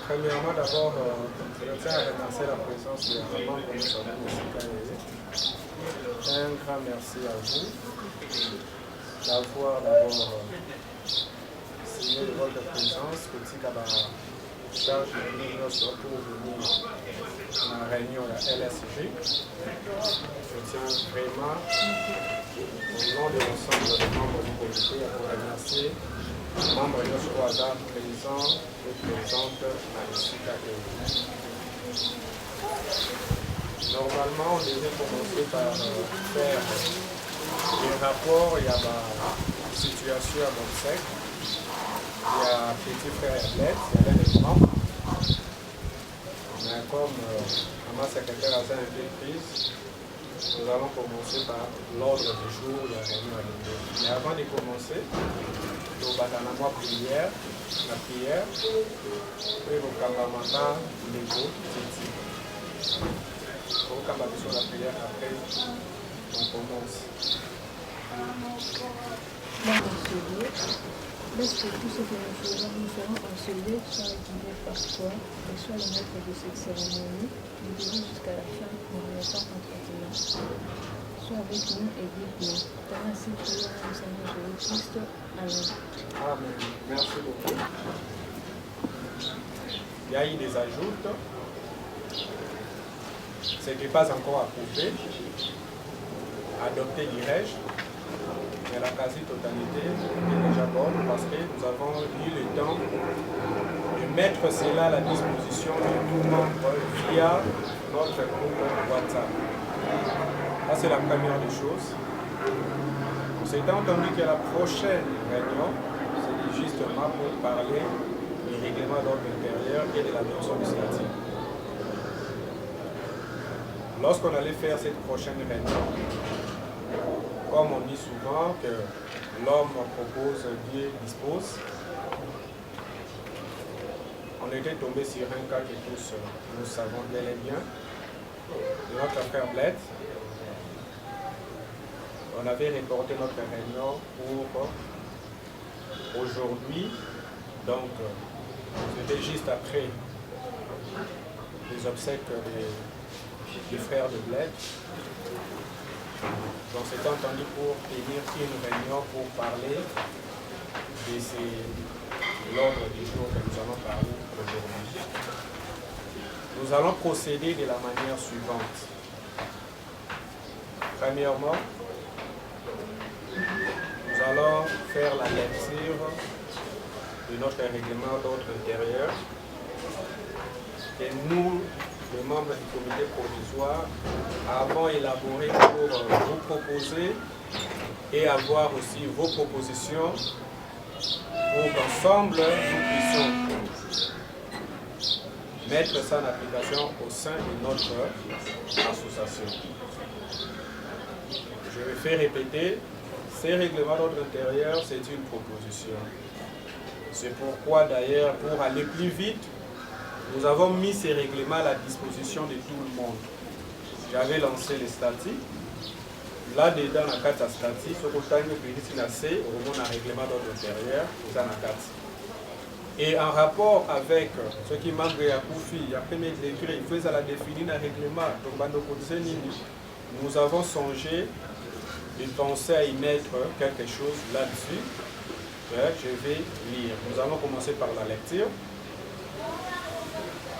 Premièrement, d'abord, je tiens à remercier la présence des membres de notre communauté. Un grand merci à vous d'avoir d'abord signé de votre présence, petit cabaret. Charge de venir pour venir à la réunion de la LSG. Je tiens vraiment, au nom de l'ensemble des membres du comité, à vous remercier. Membres de notre présents et présentes à l'ICAE. Normalement, on devait commencer par faire des rapports. Il y a la situation à Bonsec. Il y a Petit Frère Bled, il y a des membres. Mais comme ma secrétaire a fait un peu prise, nous allons commencer par l'ordre du jour, il y a réunion à l'idée. Mais avant de commencer, nous allons la prière, puis nous allons l'égo, titi. Nous allons la prière, après on commence. Laisse que tout ce que nous ferons en ce lieu soit équilibré par toi et sois le maître de cette cérémonie, du début jusqu'à la fin, en remettant entretenant. Sois avec nous et guide-nous. Car ainsi prions au Seigneur Jésus-Christ. Amen. Amen. Merci beaucoup. Il y a eu des ajouts. Ce n'est pas encore approuvé. Adopté, dirais-je. Mais la quasi-totalité est déjà bonne parce que nous avons eu le temps de mettre cela à la disposition de tout le monde via notre groupe WhatsApp. Ça, c'est la première des choses. On s'est entendu que la prochaine réunion, c'est justement pour parler du règlement d'ordre intérieur et de la notion législative. Lorsqu'on allait faire cette prochaine réunion, comme on dit souvent que l'homme propose, Dieu dispose, on était tombé sur un cas que tous nous savons bel et bien, de notre frère Bled. On avait reporté notre réunion pour aujourd'hui, donc c'était juste après les obsèques des frères de Bled. Donc c'est entendu pour tenir une réunion pour parler de l'ordre du jour que nous allons parler aujourd'hui. Nous allons procéder de la manière suivante. Premièrement, nous allons faire la lecture de notre règlement d'ordre intérieur et nous, les membres du comité provisoire, avons élaboré pour vous proposer et avoir aussi vos propositions pour qu'ensemble nous puissions mettre ça en application au sein de notre association. Je vais faire répéter, ces règlements d'ordre intérieur, c'est une proposition. C'est pourquoi d'ailleurs, pour aller plus vite, nous avons mis ces règlements à la disposition de tout le monde. J'avais lancé les statuts. Là-dedans, dans la carte à statuts, ce qu'on a dit, on a un règlement d'ordre intérieur, dans la carte. Et en rapport avec ce qui manque à Koufi, il y a premier décret, il faut la définir un règlement. Nous avons songé de penser à y mettre quelque chose là-dessus. Je vais lire. Nous allons commencer par la lecture.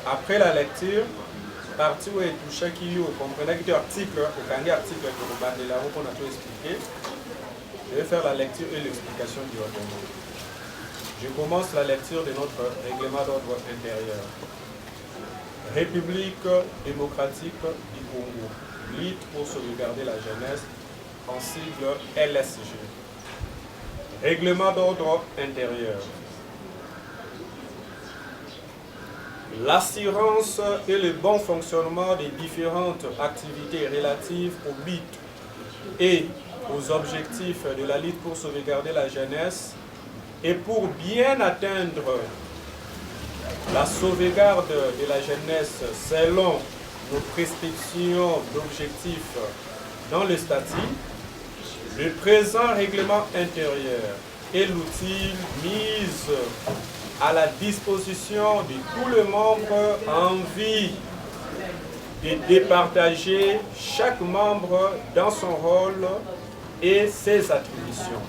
Après la lecture, partie où est touché qui vous comprenez que l'article, le article que vous bandez là, qu'on a tout expliqué, je vais faire la lecture et l'explication du règlement. Je commence la lecture de notre règlement d'ordre intérieur. République démocratique du Congo, lutte pour sauvegarder la jeunesse, en sigle LSG. Règlement d'ordre intérieur. L'assurance et le bon fonctionnement des différentes activités relatives au but et aux objectifs de la lutte pour sauvegarder la jeunesse et pour bien atteindre la sauvegarde de la jeunesse selon nos prescriptions d'objectifs dans le statut, le présent règlement intérieur est l'outil mis à la disposition de tous les membres en vue de départager chaque membre dans son rôle et ses attributions.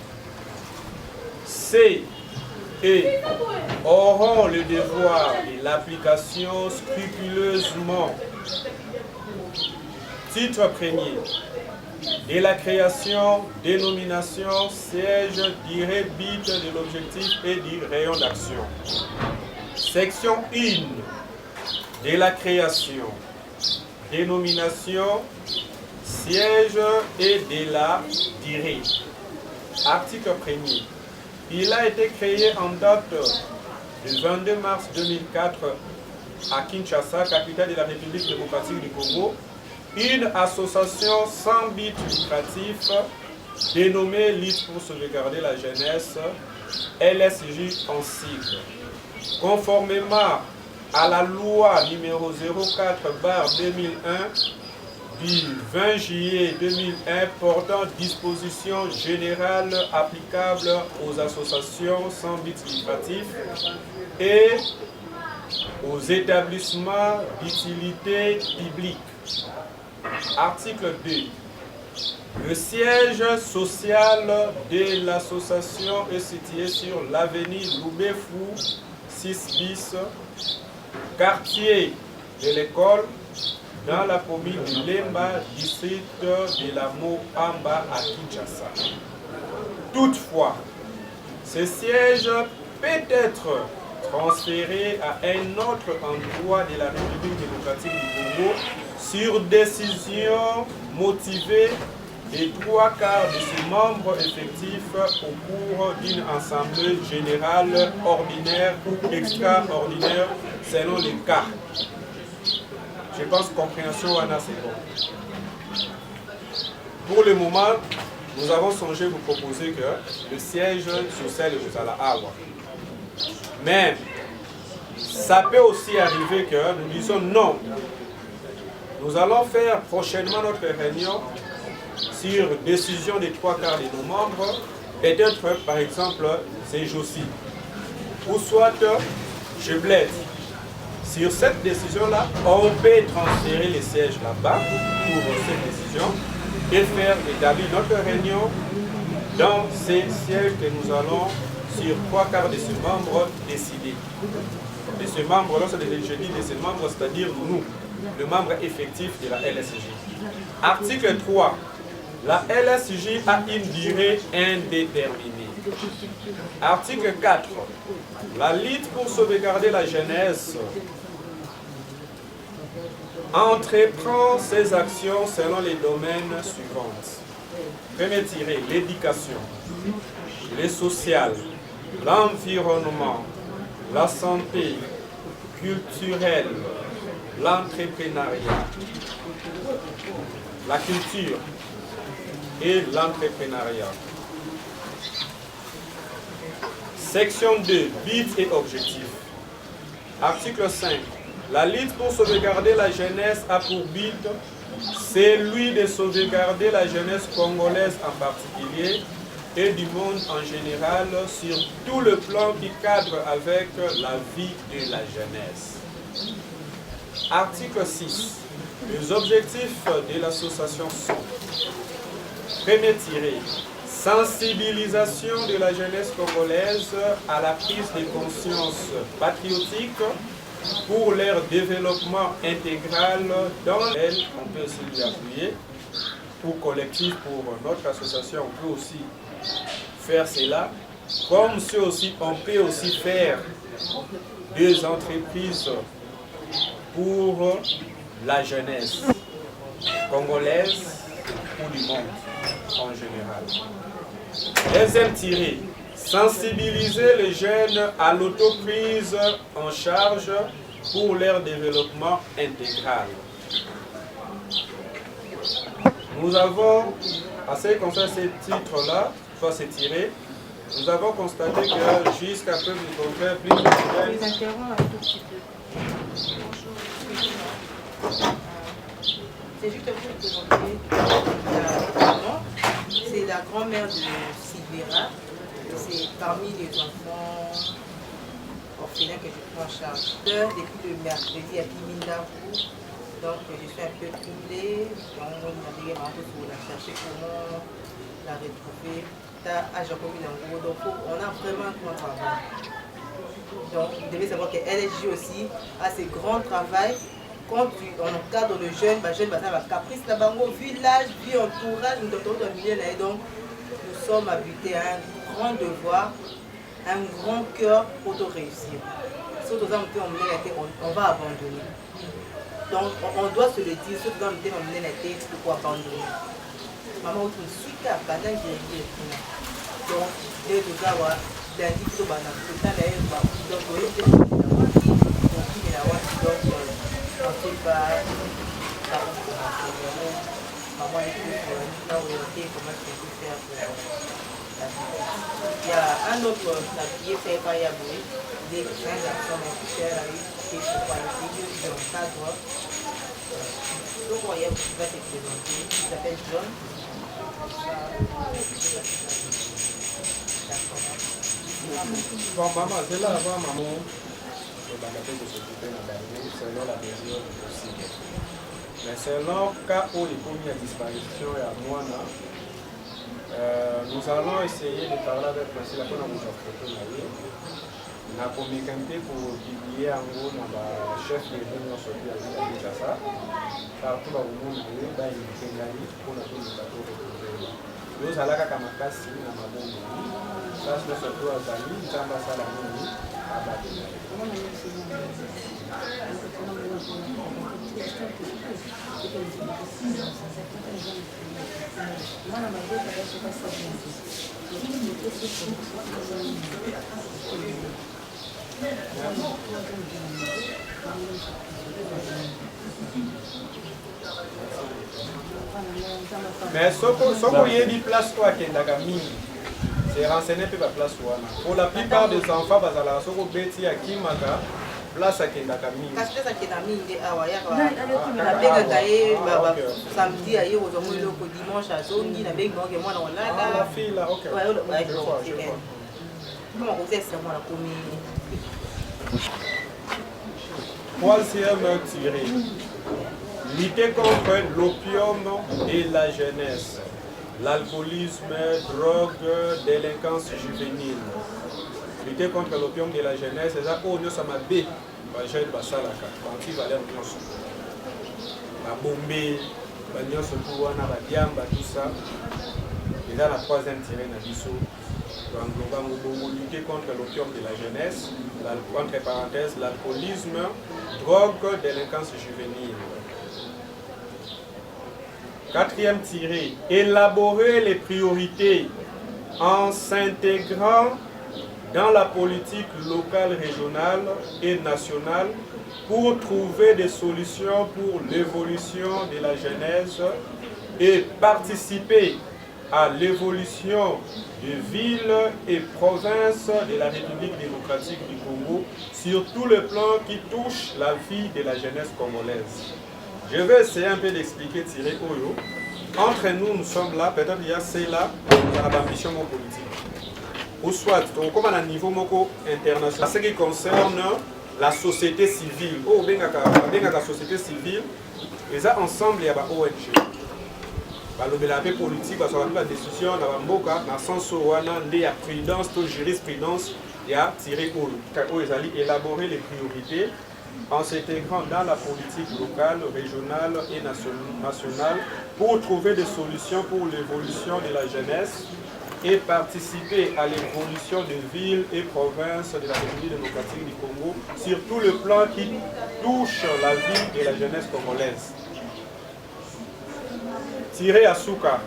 C et auront le devoir de l'application scrupuleusement. Titre premier. De la création, dénomination, siège, durée, bit de l'objectif et du rayon d'action. Section 1. De la création, dénomination, siège et de la durée. Article 1er. Il a été créé en date du 22 mars 2004 à Kinshasa, capitale de la République démocratique du Congo, une association sans but lucratif dénommée Ligue pour sauvegarder la jeunesse, LSJ en sigle. Conformément à la loi numéro 04/2001 du 20 juillet 2001 portant dispositions générales applicables aux associations sans but lucratif et aux établissements d'utilité publique. Article 2. Le siège social de l'association est situé sur l'avenue Loubefou 6 bis, quartier de l'école, dans la commune de Lemba, district de la Moamba à Kinshasa. Toutefois, ce siège peut être transféré à un autre endroit de la République démocratique du Congo sur décision motivée des 3/4 de ses membres effectifs au cours d'une assemblée générale ordinaire ou extraordinaire selon les cas. Je pense que compréhension Wana, c'est bon. Pour le moment, nous avons songé vous proposer que le siège social est à la Havre. Mais ça peut aussi arriver que nous disons non. Nous allons faire prochainement notre réunion sur décision des 3/4 de nos membres, peut-être par exemple c'est Jossi, ou soit je Bled. Sur cette décision-là, on peut transférer les sièges là-bas pour cette décision et faire établir notre réunion dans ces sièges que nous allons, sur 3/4 de ces membres, décider. De ces membres-là, je dis de ces membres, c'est-à-dire nous, le membre effectif de la LSJ. Article 3. La LSJ a une durée indéterminée. Article 4. La Ligue pour sauvegarder la jeunesse entreprend ses actions selon les domaines suivants. Premier tiré, l'éducation, le social, l'environnement, la santé, culturelle, l'entrepreneuriat, la culture et l'entrepreneuriat. Section 2, but et objectif. Article 5. La lutte pour sauvegarder la jeunesse a pour but celui de sauvegarder la jeunesse congolaise en particulier et du monde en général sur tout le plan qui cadre avec la vie de la jeunesse. Article 6. Les objectifs de l'association sont: premier tiré, sensibilisation de la jeunesse congolaise à la prise de conscience patriotique pour leur développement intégral dans lequel on peut aussi lui appuyer. Pour collectif, pour notre association, on peut aussi faire cela. Comme ceux aussi, on peut aussi faire des entreprises pour la jeunesse congolaise ou du monde en général. Deuxième tiré, sensibiliser les jeunes à l'autoprise en charge pour leur développement intégral. Nous avons, à ce qui concerne ces titres-là, soit ces tirés, nous avons constaté que jusqu'à peu du contraire, plus de jeunes... Les interromps un tout petit peu. C'est juste pour présenter la maman. C'est la grand-mère de Sylvera. C'est parmi les enfants orphelins que je prends en charge. Depuis le mercredi à Kimindaku, donc je suis un peu troublée. Donc on a cherché comment la retrouver. Donc on a vraiment un grand travail. Donc vous devez savoir que LSJ aussi a ce grand travail. Quand on encadre le jeune, le jeune va caprice là-bas, vu l'âge, vu l'entourage, nous sommes dans le milieu là, donc nous sommes habités à un grand devoir, un grand cœur pour tout réussir. Si on va abandonner. Donc on doit se le dire, si on va la tête pour abandonner. Maman, on suit qu'à pendant que j'ai dit. Donc, dès tout ça, lundi, tout le monde, donc, on ne sait pas maman est orientée comment je peux faire il y a un autre qui est fait par Yaboui, des garçons qui est pour qualifier dans le cadre. Donc, on va se présenter, il s'appelle John. Bon, maman, c'est là avant, maman. Selon la mesure possible. Mais selon le cas où il y a une disparition et à moi, nous allons essayer de parler avec la photo. On a communiqué pour publier en gros dans chef de l'Union sortie à Kinshasa. Partout dans le monde, il y a une Kényani pour la retrouver. Nous allons à Kamakasi, à Mabongo. Ça, c'est surtout à Zali, nous allons à Salamoni, à Badena. Mais ce qu'il y a des places toi qui est c'est renseigné pour la place. Pour la plupart des enfants, ce qu'il y a qui Kimaka, place à Kendakami. Samedi, dimanche à Zongi, la belle banque et moi on l'a. La fille là, ok. Comment vous êtes sur la commune? Troisième tiré. Lutter contre l'opium et la jeunesse. L'alcoolisme, drogue, délinquance juvénile. Lutter contre l'opium et la jeunesse, c'est ça qu'on a mabé. Jeune Basalaka, quand il va aller en Nyonso. La Bombay, la Nyonso Touana, la Diamba, tout ça. Et là, la troisième tirée, Nabiso. Lutter contre l'opium de la jeunesse, entre parenthèses, l'alcoolisme, drogue, délinquance juvénile. Quatrième tirée, élaborer les priorités en s'intégrant dans la politique locale, régionale et nationale pour trouver des solutions pour l'évolution de la jeunesse et participer à l'évolution de villes et provinces de la République démocratique du Congo sur tout le plan qui touche la vie de la jeunesse congolaise. Je vais essayer un peu d'expliquer Tiré Oyo. Entre nous, nous sommes là, peut-être il y a celle-là, dans la ambition politique. Ou soit, comme à un niveau international, ce qui concerne la société civile. Oh, bien la société civile, et ça ensemble, il y a des ONG. La politique, la décision, la sens où il y a prudence, jurisprudence, il y a tiré où ils allaient élaborer les priorités en s'intégrant dans la politique locale, régionale et nationale pour trouver des solutions pour l'évolution de la jeunesse et participer à l'évolution des villes et provinces de la République démocratique du Congo sur tout le plan qui touche la vie de la jeunesse congolaise. Tiré à Souka,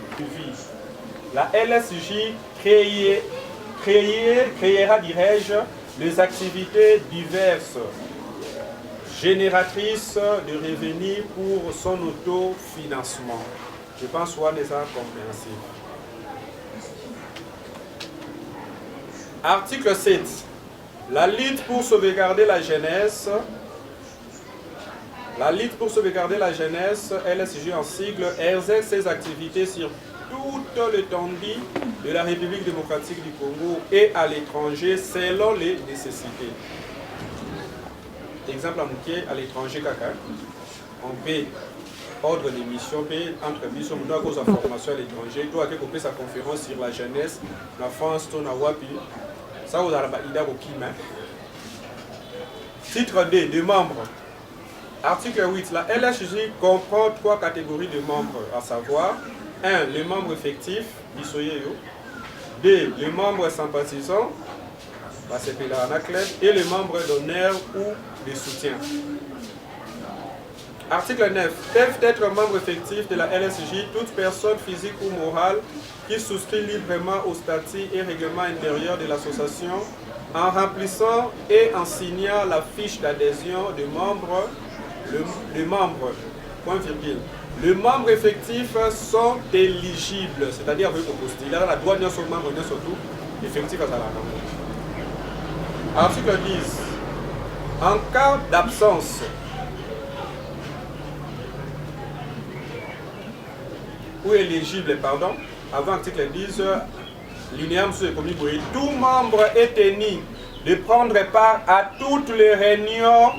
la LSJ créera, dirais-je, des activités diverses, génératrices de revenus pour son autofinancement. Je pense qu'on est compréhensible. Article 7. La lutte pour sauvegarder la jeunesse. La lutte pour sauvegarder la jeunesse, LSJ en sigle, exerce ses activités sur toute l'étendue de la République démocratique du Congo et à l'étranger selon les nécessités. exemple à l'étranger, on paie ordre d'émission, paie entre mission, on doit cause de formation à l'étranger, toi qui copier sa conférence sur la jeunesse, la France, ton Awapi, ça vous a ida au Kim. Titre D, des membres. Article 8, la LHJ comprend 3 catégories de membres, à savoir 1. Les membres effectifs, 2. Les membres sympathisants, et les membres d'honneur ou de soutien. Article 9. Peuvent être membres effectifs de la LSJ toute personne physique ou morale qui souscrit librement au statut et règlement intérieur de l'association en remplissant et en signant la fiche d'adhésion de membres. Point virgule. Les membres effectifs sont éligibles, c'est-à-dire avec le poste. Il a la droit de son membre, de surtout effectif à la Article 10. En cas d'absence, ou éligible, pardon, avant article 10, l'INEAM sur le tout membre est tenu de prendre part à toutes les réunions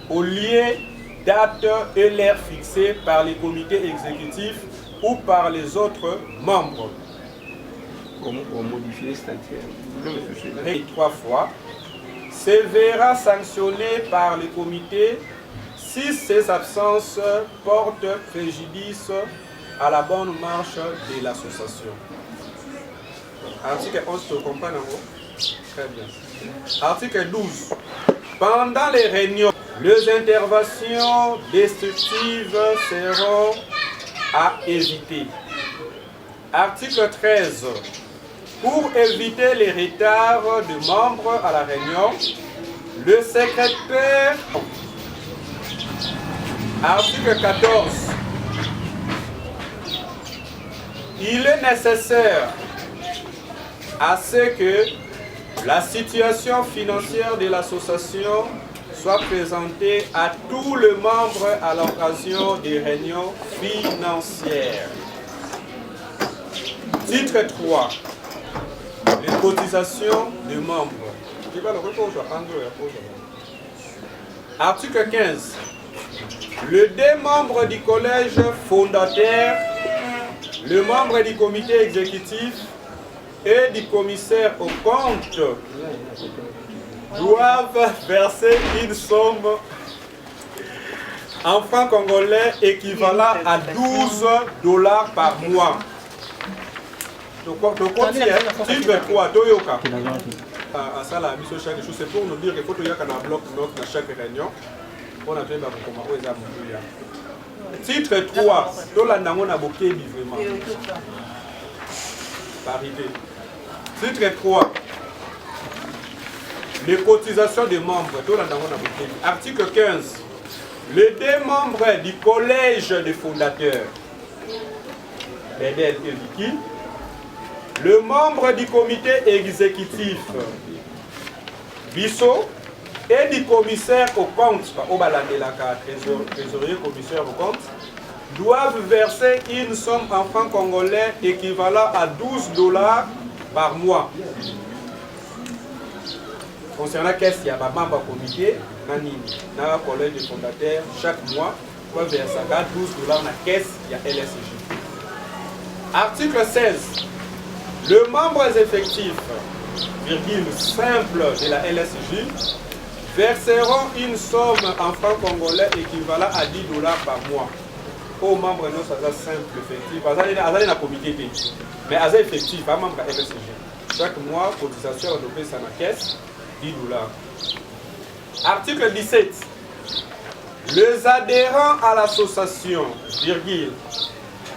au lieu, date et l'heure fixées par les comités exécutifs ou par les autres membres. On modifie les statuts. Et 3 fois, se verra sanctionné par les comités si ces absences portent préjudice à la bonne marche de l'association. Article 11, tu comprends en gros? Très bien. Article 12. Pendant les réunions, les interventions destructives seront à éviter. Article 13. Pour éviter les retards de membres à la réunion, le secrétaire. Article 14. Il est nécessaire à ce que la situation financière de l'association soit présentée à tous les membres à l'occasion des réunions financières. Titre 3. Les cotisations des membres. Article 15. Le deux membres du collège fondateur, le membre du comité exécutif et du commissaire aux comptes doivent verser une somme en francs congolais équivalent à $12 par mois. Titre 3, Toyoka. C'est pour nous dire qu'il faut que un bloc dans chaque réunion. Titre 3, vraiment. Parité. Titre 3. Les cotisations des membres. Article 15. Les deux membres du collège des fondateurs. Le membre du comité exécutif. Bisso. Et du commissaire au compte, trésorier commissaire au compte, doivent verser une somme en francs congolais équivalent à $12 par mois. Concernant qu'est-ce qu'il y a un membre comité, dans le collège des fondateurs, chaque mois, doit verser $12 dans la caisse, il y a LSJ. Article 16. Les membres effectifs, virgule simple de la LSJ, verseront une somme en francs congolais équivalent à $10 par mois. Aux membres non simple effectif. Azali na comité, mais azali effectif, pas membre LSG. Chaque mois, cotisation adoptée sur la caisse, $10. Article 17. Les adhérents à l'association, virgule,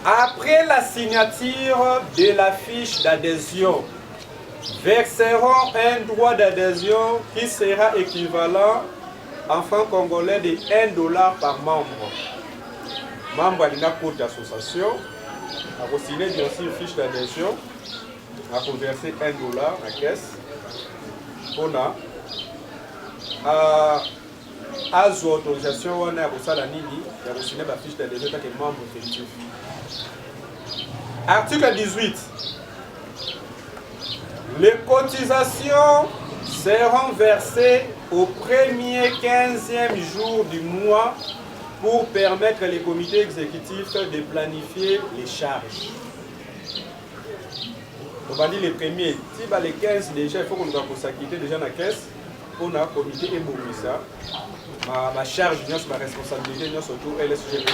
après la signature de la fiche d'adhésion, verseront un droit d'adhésion qui sera équivalent en francs congolais de $1 par membre. Membre de la cour d'association, a signé bien sûr fiche d'adhésion, a conversé $1 dans la caisse. On a autorisation, on a signé la fiche d'adhésion en tant que membre effectif. Article 18. Les cotisations seront versés au premier 15e jour du mois pour permettre les comités exécutifs de planifier les charges. On va dire les premiers. Si bah, les 15 déjà, il faut qu'on va s'acquitter déjà dans la caisse. On a un comité et ça. Ma charge, ma responsabilité, surtout LSG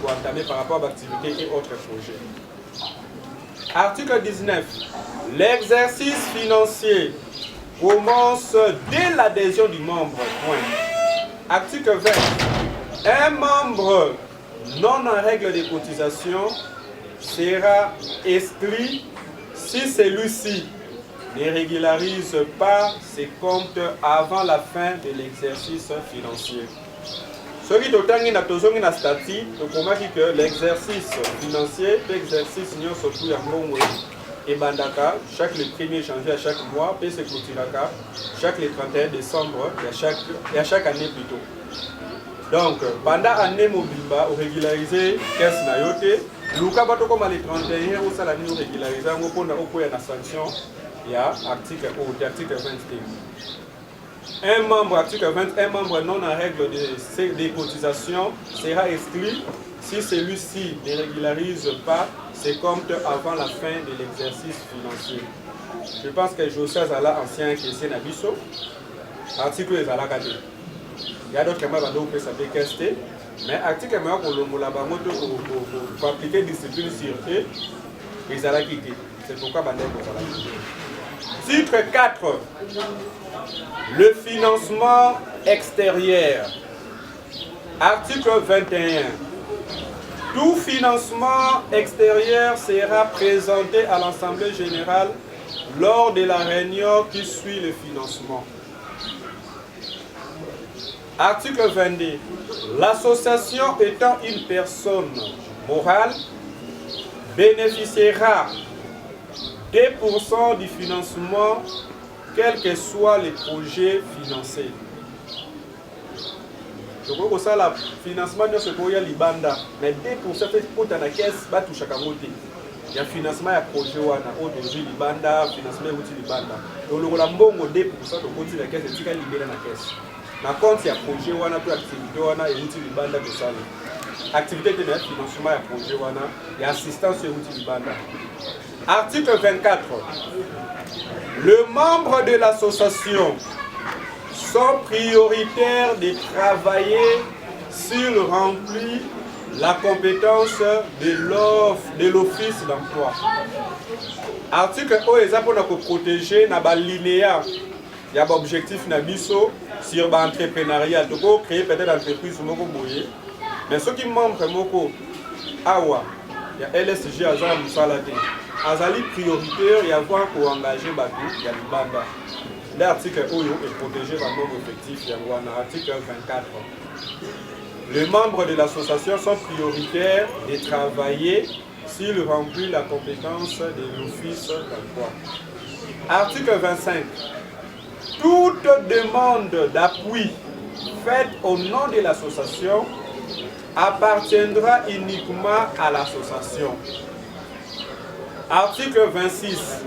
pour entamer par rapport à l'activité et autres projets. Article 19. L'exercice financier commence dès l'adhésion du membre. Point. Article 20. Un membre non en règle de cotisation sera exclu si celui-ci ne régularise pas ses comptes avant la fin de l'exercice financier. Ce qui est dans le statut, que l'exercice financier, l'exercice surtout et bandaka, chaque le 1er janvier à chaque mois, puis se clôturaka, chaque le 31 décembre et à chaque année plutôt. Donc, pendant l'année mobile, on régularise caisse na yote. Luka bato comme les 31 ou ça la nous régularise, on peut avoir une sanction. Il y a article 21. Un membre, article 20, un membre non en règle de cotisation sera exclu si celui-ci ne régularise pas ses comptes avant la fin de l'exercice financier. Je pense que José Zala, ancien caissier Nabiso, article Zala Gade. Il y a d'autres qui peuvent s'appliquer, mais article pour appliquer discipline sur eux, ils allaient quitter. C'est pourquoi Bandé pour ça. Titre 4. Le financement extérieur. Article 21. Tout financement extérieur sera présenté à l'Assemblée générale lors de la réunion qui suit le financement. Article 22. L'association étant une personne morale bénéficiera 2% du financement, quels que soient les projets financés. Je crois que ça, le financement, c'est pour y libanda. Mais 2% fait pour la caisse, bah tout chaque côté. Il y a financement à projet ou à autorisé libanda, financement outil libanda. Donc le rambongo 2% de côté la caisse, c'est libéré dans la caisse. Na compte il y a projet ou à activité ou à outil libanda de ça. Activité de financement à projet ou à assistance à outil libanda. Article 24. Le membre de l'association sont prioritaires de travailler sur remplir la compétence de l'office d'emploi. Article 1 est pour protéger l'alinéa. Il y a un objectif sur l'entrepreneuriat. Il faut créer peut-être l'entreprise. Mais ce qui manque, il y a LSG Azam Salade. Azali prioritaire, il y a voir pour engager Batou, il y a l'Ibanda. L'article Oyo est protégé par nombre effectif, il y a l'article 24. Les membres de l'association sont prioritaires de travailler s'ils remplissent la compétence de l'office d'emploi. Article 25. Toute demande d'appui faite au nom de l'association appartiendra uniquement à l'association. Article 26.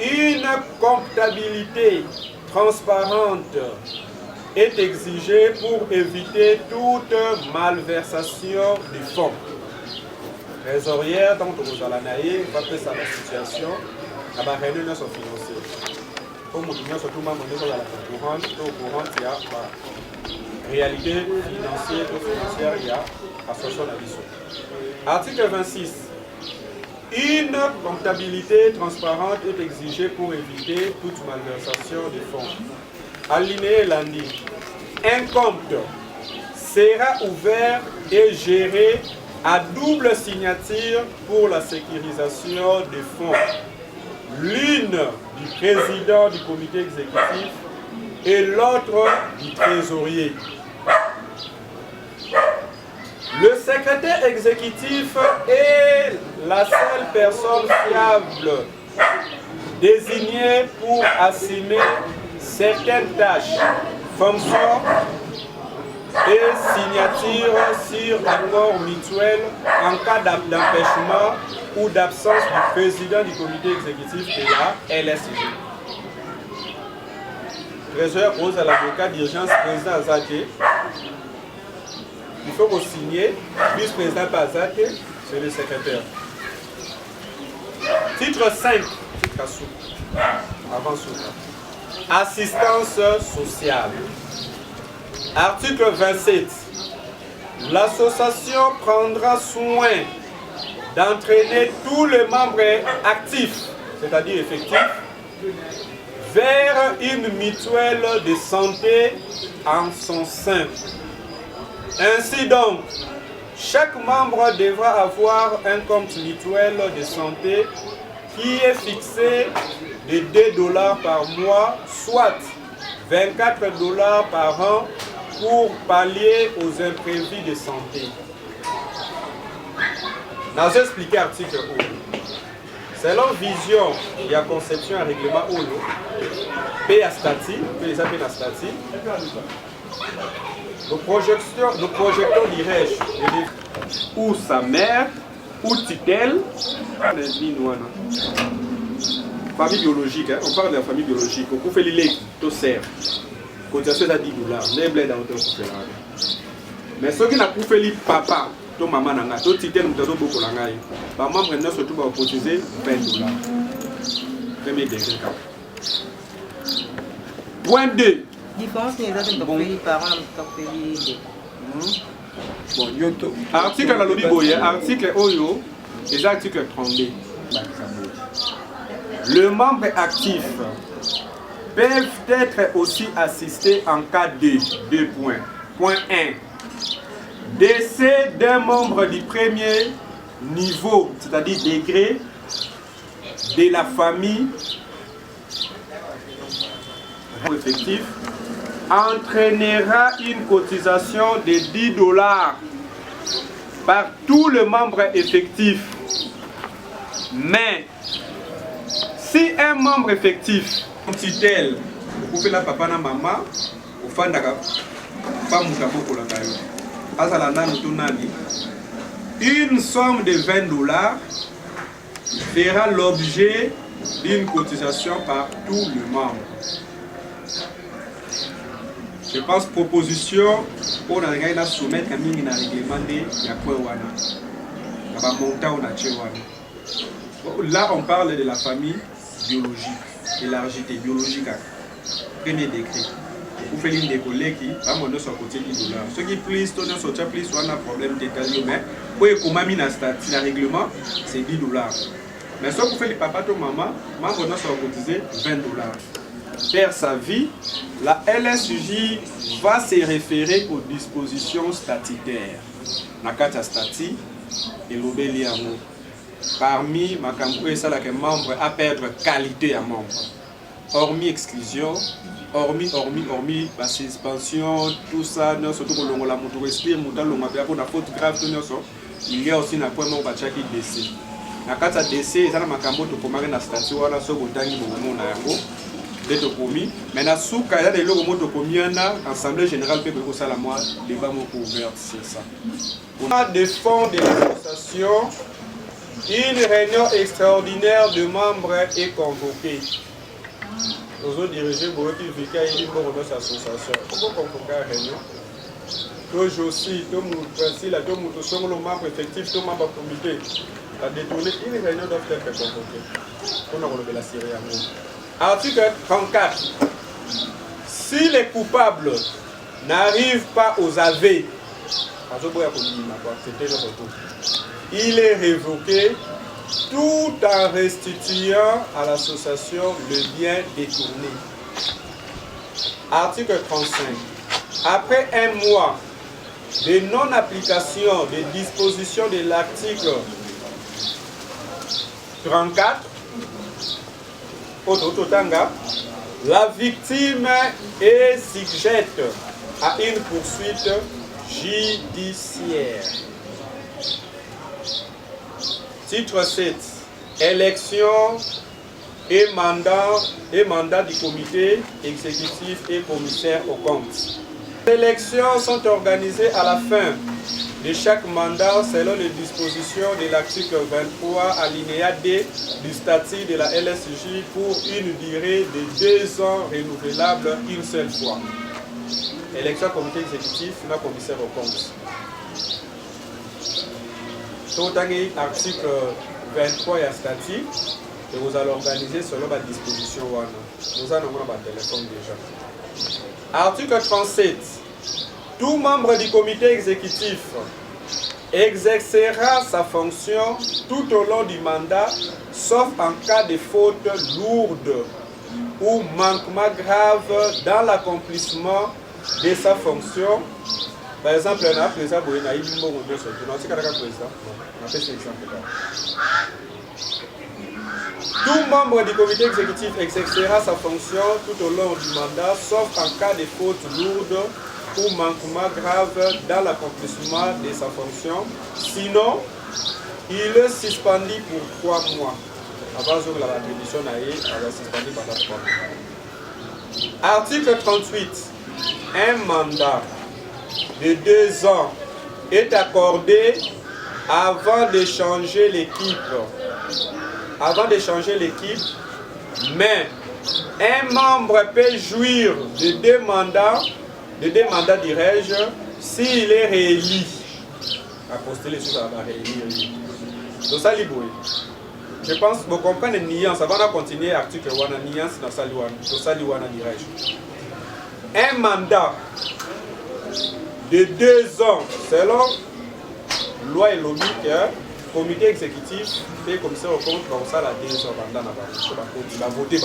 Une comptabilité transparente est exigée pour éviter toute malversation du fonds. Trésorière, donc vous allez va faire ça la situation, la réunion sont financière. Comme nous disons surtout membre de la courante, il y a réalité financière ou financière, il y a association à l'issue. Article 26. Une comptabilité transparente est exigée pour éviter toute malversation des fonds. Alinéa lundi. Un compte sera ouvert et géré à double signature pour la sécurisation des fonds. L'une du président du comité exécutif et l'autre du trésorier. Le secrétaire exécutif est la seule personne fiable désignée pour assumer certaines tâches, fonctions et signatures sur accord mutuel en cas d'empêchement ou d'absence du président du comité exécutif de la LSG. trésorier pose à l'avocat d'urgence président Azake. Il faut qu'on signe, vice-président Pazake, c'est le secrétaire. Titre 5, titre à sous, avant sous. Assistance sociale. Article 27. L'association prendra soin d'entraîner tous les membres actifs, c'est-à-dire effectifs, vers une mutuelle de santé en son sein. Ainsi donc, chaque membre devra avoir un compte mutuel de santé qui est fixé de $2 par mois, soit $24 par an pour pallier aux imprévus de santé. Dans expliqué l'article 1. Selon vision, il y a conception et règlement OLO, P à stati, P à stati. Nos projecteurs dirais-je, ou sa mère, ou tutelle, famille biologique, hein? On parle de la famille biologique. On fait les legs, tout sert. Cotisation à $10, les blés dans mais ceux qui n'ont pas fait les papa, tout maman n'a tout tutelle, nous avons beaucoup d'angaï. Par membre, nous surtout va cotiser $20. Premier degré. Point 2. Différence les autres pour les parents, bon, article à lobby boye, article Oyo, et article 32. Le membre actif peuvent être aussi assistés en cas de 2 points. Point 1. Décès d'un membre du premier niveau, c'est-à-dire degré, de la famille effectif, entraînera une cotisation de $10 par tous les membres effectifs. Mais si un membre effectif, tutelle, vous faites la papa na maman, vous faites la femme une somme de $20 fera l'objet d'une cotisation par tous les membres. Je pense proposition pour la soumettre à mingi na règlement de yakwe wana. Ba monta on a wana. Là on parle de la famille biologique, élargité biologique. Premier décret. Vous faites une décollée qui va monter sur côté $10. Ceux qui plissent, ton sortir plus soit un problème détaillé mais pour comment mina statut na règlement c'est $10. Mais ce que vous faites les papa to maman, maman on soit cotisé $20. Faire sa vie, la LSUJ va se référer aux dispositions statutaires. Nakata stati et l'obéli à moi. Parmi ma campagne, ça là que membre à perdre qualité à membre. Hormis exclusion, hormis la suspension, tout ça, non surtout que l'on la moto respire, montant l'on a pour la faute grave tout ça. Il y a aussi un point membre qui décès. Nakata décès, ça là ma campagne to commander na statut wala so botangi bomo na yango. Mais na souka ya de logo moto komiana assemblée générale peut ko sala moi débat moko ouvert sur ça. On a des fonds de l'association. Une réunion extraordinaire de membres est convoquée. Nous avons dirigé pour qui vika il pour notre association. Pourquoi convoquer la réunion? Que aussi, tout le principe là, tout le sont le membre effectif, tout le membre comité. La détourner une réunion doit être convoquée. On a relevé la série à nous. Article 34. Si les coupables n'arrivent pas aux aveux, il est révoqué tout en restituant à l'association le bien détourné. Article 35. Après un mois de non-application des dispositions de l'article 34, la victime est sujette à une poursuite judiciaire. Titre 7. Élection et mandat du comité exécutif et commissaire aux comptes. Les élections sont organisées à la fin de chaque mandat selon les dispositions de l'article 23 alinéa D du statut de la LSJ pour une durée de 2 ans renouvelable une seule fois. Élection comité exécutif, na commissaire aux comptes. Totangi article 23 et statut que vous allez organiser selon la disposition wana. Nous allons avoir un téléphone déjà. Article 37. Tout membre du comité exécutif exercera sa fonction tout au long du mandat, sauf en cas de faute lourde ou manquement grave dans l'accomplissement de sa fonction. Par exemple, on a président Boyena, il dit bon, on a fait exemple. Tout membre du comité exécutif exercera sa fonction tout au long du mandat, sauf en cas de faute lourde ou manquement grave dans l'accomplissement de sa fonction. Sinon, il est suspendu pour 3 mois. Avant que la démission elle est suspendue pendant 3 mois. Article 38. Un mandat de 2 ans est accordé avant de changer l'équipe. Avant de changer l'équipe, mais un membre peut jouir de 2 mandats, dirais-je, s'il est réélu. À postuler sur la réélu. Donc ça, je pense que vous comprenez une nuance. Avant de continuer l'article, il y a une nuance dans ça, dirais-je. Un mandat de 2 ans, selon loi et logique, comité exécutif et commissaire au compte, ça la 2 ans pendant la voter.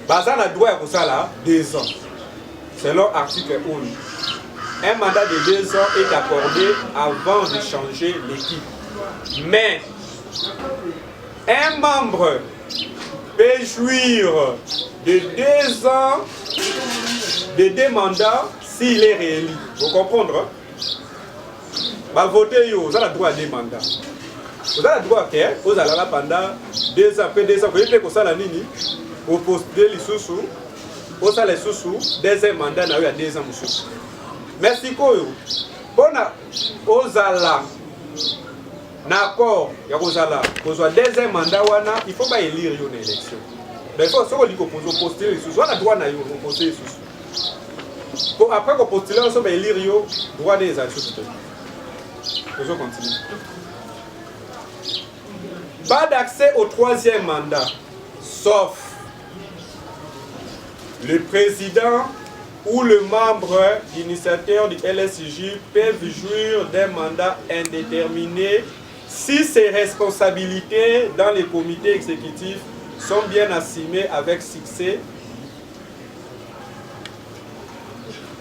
Bazan a droit à ça 2 ans. Selon l'article 1, un mandat de 2 ans est accordé avant de changer l'équipe. Mais un membre peut jouir de 2 ans, de 2 mandats s'il est réélu. Vous comprenez? Voter, vous avez le droit à 2 mandats. Vous avez le droit à vous allez là pendant 2 ans, après 2 ans, vous avez fait que ça la nini, vous postez les sous-sous. Vous avez les sous-sous, 2e mandat, il y a 2 ans. Merci, Koyo. Bon, vous allez d'accord, il y a vous allez, vous avez 2e mandat, il faut pas élire une élection. Mais il faut que vous postez les sous-sous. Vous avez le droit à poster les sous-sous. Après que vous postez, vous allez élire le droit des actions. Vous continuez. Pas d'accès au 3e mandat, sauf le président ou le membre initiateur du LSJ peuvent jouir d'un mandat indéterminé si ses responsabilités dans les comités exécutifs sont bien assumées avec succès.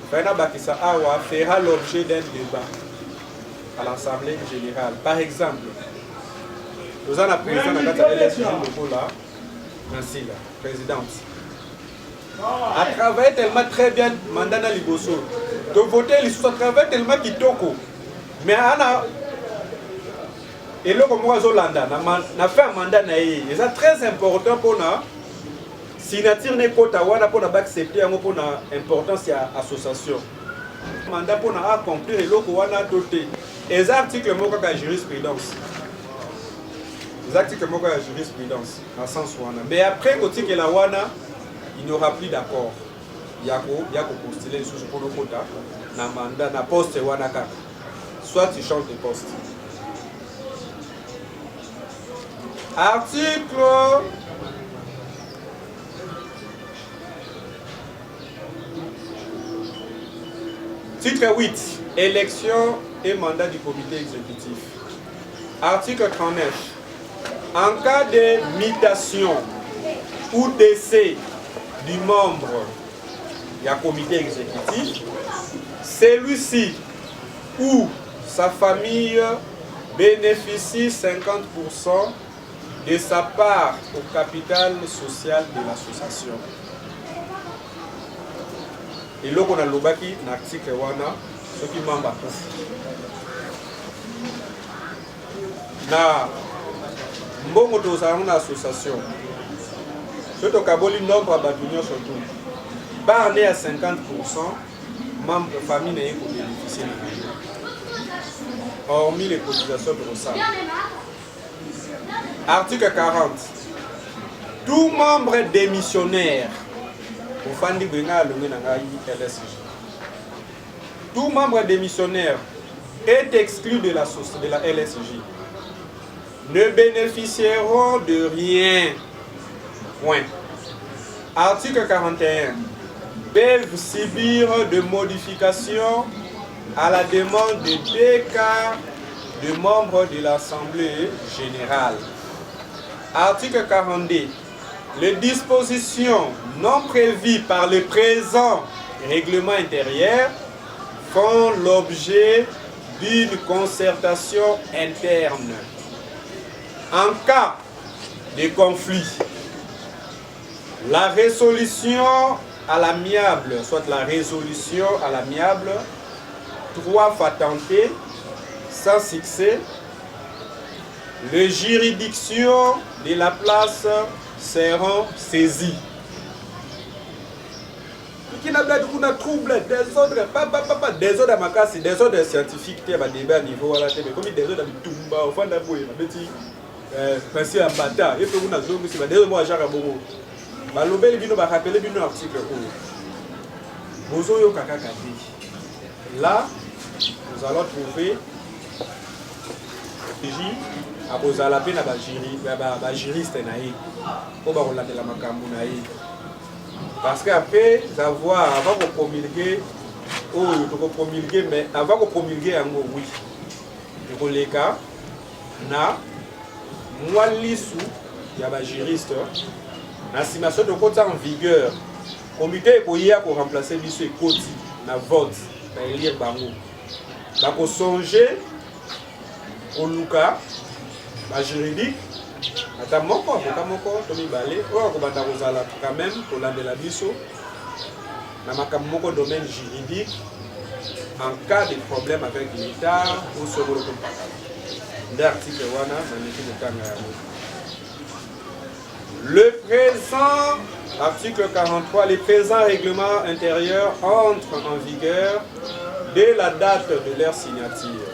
Fena Bakissa Awa fera l'objet d'un débat à l'Assemblée générale. Par exemple, nous avons la présidente de la LSJ là, Nancy, la présidente. A travaillé tellement très bien Mandana Liboso. De voter les sous, a travaillé tellement kitoko. Mais Anna, et là comme moi Zolanda, n'a fait un mandat naïe. Et c'est très important pour nous. Signature n'est pas tawana pour nous accepter un pour importance de l'association. Mandat pour nous accomplir et l'autre wana doté. Et les articles moka la jurisprudence. Les articles moka la jurisprudence dans sens wana. Mais après côté que la wana il n'y aura plus d'accord. Il y a qu'au postuler sous pour le quota, na mandat, na poste wanaka. Soit tu changes de poste. Article titre 8. Élection et mandat du comité exécutif. Article 39. En cas de mutation ou décès du membre du comité exécutif, celui-ci ou sa famille bénéficie 50% de sa part au capital social de l'association. Et là, on a l'obaki dans l'article wana, ce qui m'a battu. Na mbongo tozala na association. Ce que le nombre de surtout, barné à 50%, membre de famille n'a pas bénéficié de l'année. Hormis les cotisations de Rossal. Article 40. Tout membre démissionnaire tout membre démissionnaire est exclu de la LSJ. Ne bénéficieront de rien. Point. Article 41. Peuvent subir de modifications à la demande de 2 quarts de membres de l'Assemblée générale. Article 42. Les dispositions non prévues par le présent règlement intérieur font l'objet d'une concertation interne. En cas de conflit, la résolution à l'amiable, soit la résolution à l'amiable, 3 fois tentée, sans succès, les juridictions de la place seront saisies. Qui n'a pas de trouble, désordre à ma casse, désordre scientifique, il y a des débats à niveau à la télé, comme des désordre à Tumba, au fond d'Aboué, ma petite, passé à Bata, et puis on a zone aussi, des désordres à Jarabogo. Malobé, il va rappeler un article. Bozoyo Kakakati. Là, nous allons trouver à Bozalapé, la juriste naïe. Parce qu'après avoir, avant de promulguer, mais avant de promulguer, oui. Pour les cas, na moi l'issue, il y a un juriste, l'estimation de côté en vigueur, le comité pour remplacer l'issue et côté, na vote, na élire bango. Donc songer au Luka, la juridique, ata moko tomi balé o ko bata kozala quand même pour la de la biso na makambo moko domaine juridique en cas de problème avec l'État ou sur le l'article wana le présent article 43 les présents règlements intérieurs entrent en vigueur dès la date de leur signature.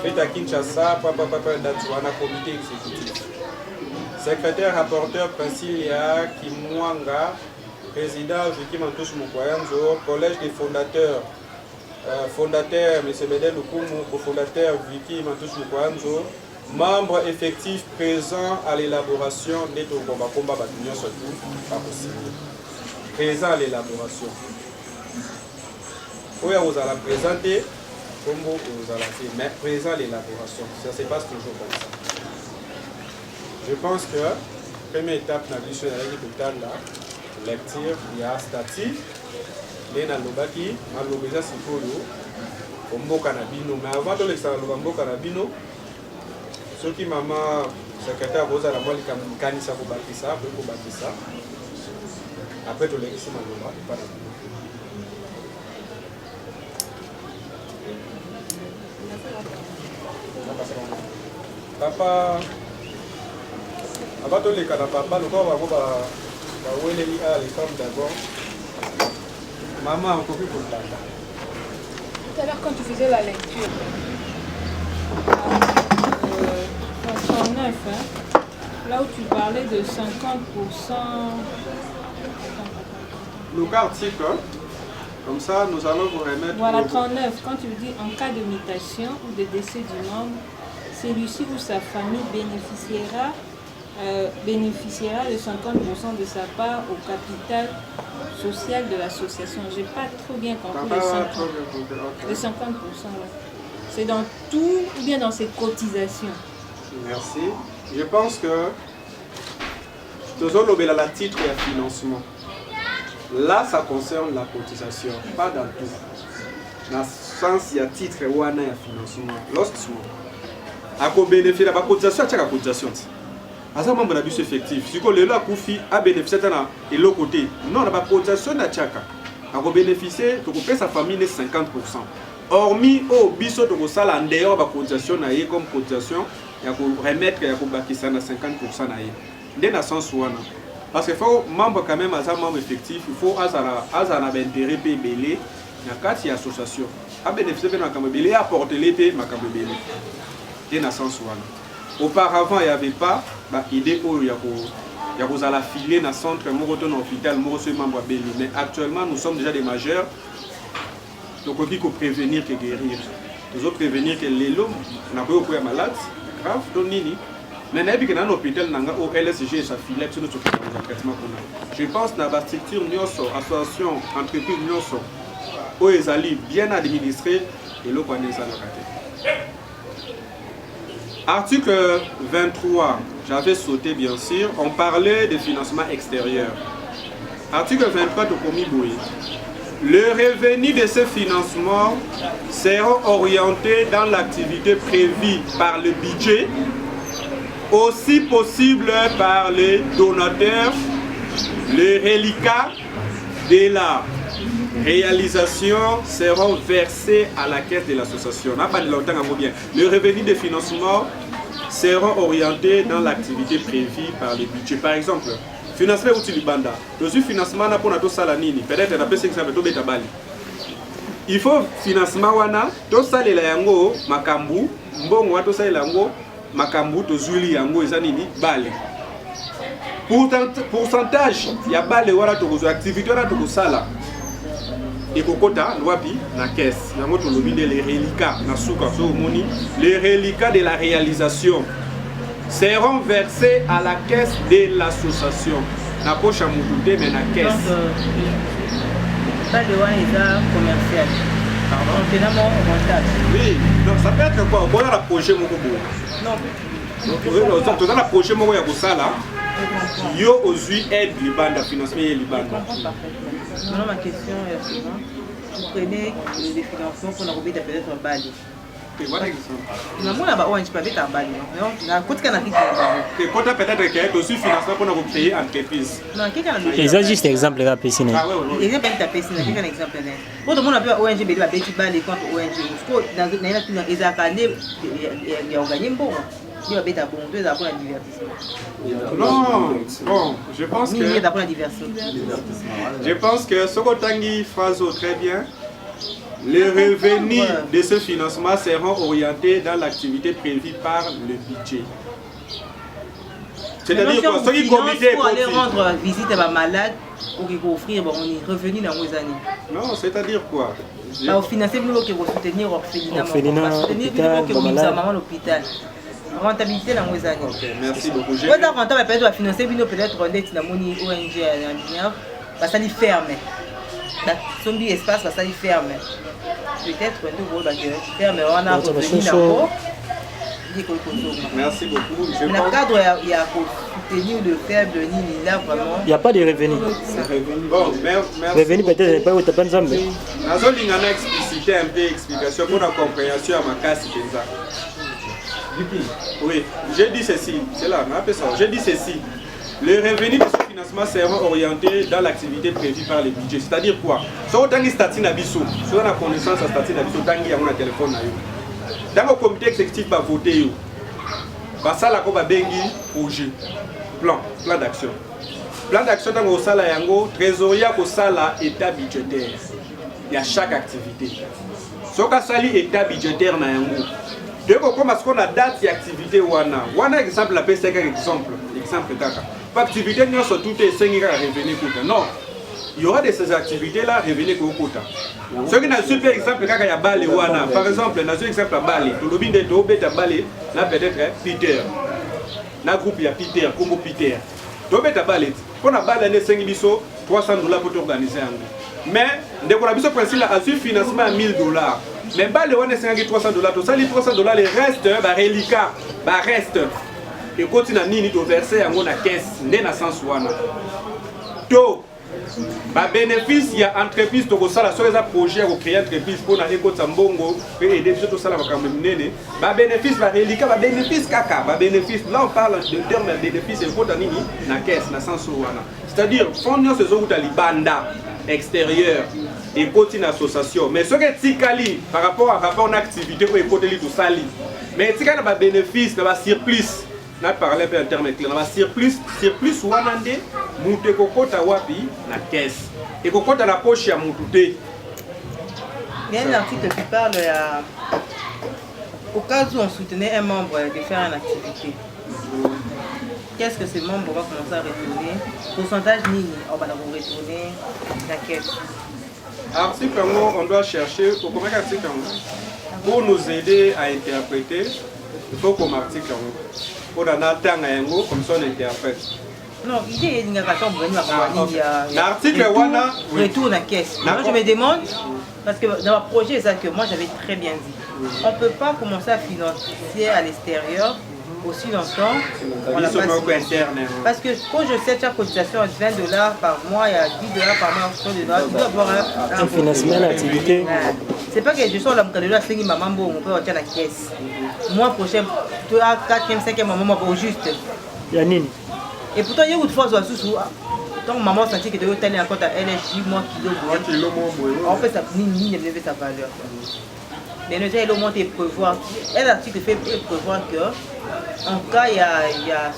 Fait à Kinshasa, date wana comité exécutif. Secrétaire rapporteur Princilia Kimwanga, président Vicky Mantouche Mukwayanzo, collège des fondateurs, fondateur M. Bedel Lukumu, cofondateur Vicky Mantouche Mukwayanzo, membre effectif présent à l'élaboration des Tokomba Komba Batunion surtout, pas possible. Présent à l'élaboration. Oui, vous allez présenter, comme vous allez faire, mais présent à l'élaboration. Ça se passe toujours comme ça. Je pense que la première étape dans l'issue de la lecture, il y a statut, il y a l'obaki, il y a l'obaki, mais avant de l'extérieur, ceux qui maman secrétaire vous allez voir les canisa pour bâtir ça, après tu l'extérieur, pas papa. Avant de les papa, le corps va les femmes d'abord. Maman a encore plus pour le temps. Tout à l'heure, quand tu faisais la lecture, dans 109, hein, là où tu parlais de 50%. Le cas article, comme ça, nous allons vous remettre. Voilà, 39, quand tu dis en cas de mutation ou de décès du membre, celui-ci ou sa famille bénéficiera de 50% de sa part au capital social de l'association. Je n'ai pas trop bien compris les 50%. C'est dans tout ou bien dans ses cotisations? Merci. Je pense que toujours la titre et le financement. Là, ça concerne la cotisation, pas dans tout. Dans le sens, il y a titre et financement. Lorsque à bénéficier de la cotisation, il y a la cotisation. À ce moment où bus effectif, si le là Koufi a bénéficié de l'autre côté, non, la cotisation n'a pas à bénéficier, tu peux sa famille de 50%. Hormis au biso de ça en dehors de la cotisation comme cotisation, il y a remettre il y a bâtir ça à 50% dès la sens où parce que faut membre quand même à ça membre effectif, il faut azana intérêt belé na kati ya association a bénéficier de makambo belé apporter l'été makambo belé et na sens wana. Auparavant il y avait pas ba idée o ya ko la filer na centre moko to na hôpital moko ce membre belé, mais actuellement nous sommes déjà des majeurs, donc on peut prévenir que guérir. Nous devons prévenir que les hommes na ko ya malade grave to nini. Mais na biki na hôpital nanga au LSG ça filet sur notre traitement qu'on a. Je pense na ba structure nyonso association entreprise nyonso o ezali bien administré et le connaît ça na kate. Article 23, j'avais sauté bien sûr, on parlait de financement extérieur. Article 23 de Komi Boui. Le revenu de ce financement sera orienté dans l'activité prévue par le budget, aussi possible par les donateurs, les reliquats de la réalisation seront versés à la caisse de l'association. Le revenu de financement seront orientés dans l'activité prévue par le budget. Par exemple, financement outil libanda. Le financement na pona to sala nini. Peut-être na pesa exemple to beta bali. Il faut financement wana to salela yango makambu, mbongo to salela yango makambu to zuli yango eza nini bali. Pourcentage ya bale wana to ko activité wana to ko sala. Et kokota wapi na caisse. Yango to lobi de les reliquats na suka so moni, les reliquats de la réalisation seront versés à la caisse de l'association. La poche à Moutoudé, mais la caisse. Pas de one est commercial. Pardon. Oui, donc ça peut être quoi? Bon, on a projet mon bobo. Non. Donc, on a projet mon bobo ça là. Yo aujourd'hui aide les bandes à financement et les bandes. Maintenant ma question est suivante. Vous prenez les financements pour la peut-être un bail. Peut-être aussi financement pour créer entreprise. C'est juste exemple là piscine. Ah oui. Exemple ta piscine, quel exemple là. Pour tout le monde a pu ONG bédi ba petit balle contre ONG. Dans na ils a gagné il a gagné bon. Il va bêta bon, deux après la divertissement. Non, bon, je pense que je pense que ce que Tanguy phrase très bien. Les revenus de ce financement seront orientés dans l'activité prévue par le budget. C'est-à-dire que ceux qui comité pour aller rendre visite à ma malade ou qui offrir bon revenu dans vos années. Non, c'est-à-dire quoi? Au financer nous qui vont soutenir orphelinat, qui vont maman à l'hôpital. Rentabilité dans vos années. OK, merci beaucoup. Quand on rentable peut-être financer peut-être on est dans moni ONG à ça lui ferme. Son espace ça lui ferme. Peut-être un nouveau ferme on a revenu là-haut. Merci beaucoup. Dans le cadre il y a soutenir le faible ni là vraiment. Il n'y a pas de revenus. Bon, merci. Revenus peut-être pas au tapan zambe. Nazoli ngana expliciter un peu explication pour la compréhension à ma casse déjà. Oui, j'ai dit ceci, c'est là, j'ai dit ceci. Les revenus de ce financement seront orientés dans l'activité prévue par le budget. C'est-à-dire quoi? Si on a une statine à Bissou, si on a connaissance de statine à Bissou, on a un téléphone. Dans le comité exécutif, va voter. Ça, là, on va bengi projet, plan d'action. Plan d'action, dans le sala yango, trésorier au sala état budgétaire. Il y a chaque activité. Si on a sali état budgétaire na yango. Donc, comme on a date d'activité, on a exemple, la PCK exemple kaka. Pas activité, nous sommes toutes les 5 revenus. Non, il y aura de ces activités-là, revenus kota. Ce qui est un super exemple, kaka ya balé wana. Par exemple, dans un exemple à balé, tout le monde est au bête à balé, là peut-être Peter. Dans le groupe, il y a Peter, comme Peter. Tout le bête à balé. Pour la balé, 5 biso, $300 pour t'organiser. Mais, dès qu'on a besoin de principe, à ce financement à $1000. Mais balé wana c'est $300. Tout ça, les $300, les restes, bah reliquat, bah reste. Et continue à nini to verser à mon caisse, n'est na sens wana. To, bah bénéfice, il y a entreprise to ça la soit projet ou créer entreprise pour na éco tambongo et aider tout ça la comme nene. Bah bénéfice, bah reliquat, bah bénéfice kaka, bah bénéfice. Là on parle de terme de bénéfice et faut nini na caisse, na sens wana. C'est-à-dire fondement ces autres libanda extérieur et continue association. Mais ce qui est tikali par rapport à rapport à activité ou écoute tout sali. Mais tikali na bénéfice, na surplus. On a parlé un peu en termes clairs. On a surplus wanande mute kokota wapi na caisse. Et kokota la poche ya mutute. Il y a un article qui parle au cas où on soutenait un membre de faire une activité. Qu'est-ce que ces membres vont commencer à retourner? Pourcentage nini, on va retourner la caisse. Article, on doit chercher, comment article, pour nous aider à interpréter, il faut qu'on article, pour en attendre comme ça on interprète. Non, l'idée est de l'article retour la caisse. Moi je me demande, parce que dans le projet, c'est ça que moi j'avais très bien dit. On ne peut pas commencer à financer à l'extérieur aussi longtemps. Parce que quand je sais chaque cotisation à $20 par mois, il y a $10 par mois, $100, tu dois avoir un financement d'activité. C'est pas que je sors la moucadela, c'est que maman, on peut retirer la caisse. Mois prochain, tu as 4e, 5e maman au juste. Yanine. Et pourtant, il y a une fois sous donc maman sentit que tu as tel compte à LHJ, moi kilo. En fait, ça ni lever sa valeur. Mais nous allons monter prévoir. Un article fait prévoir que en cas il y a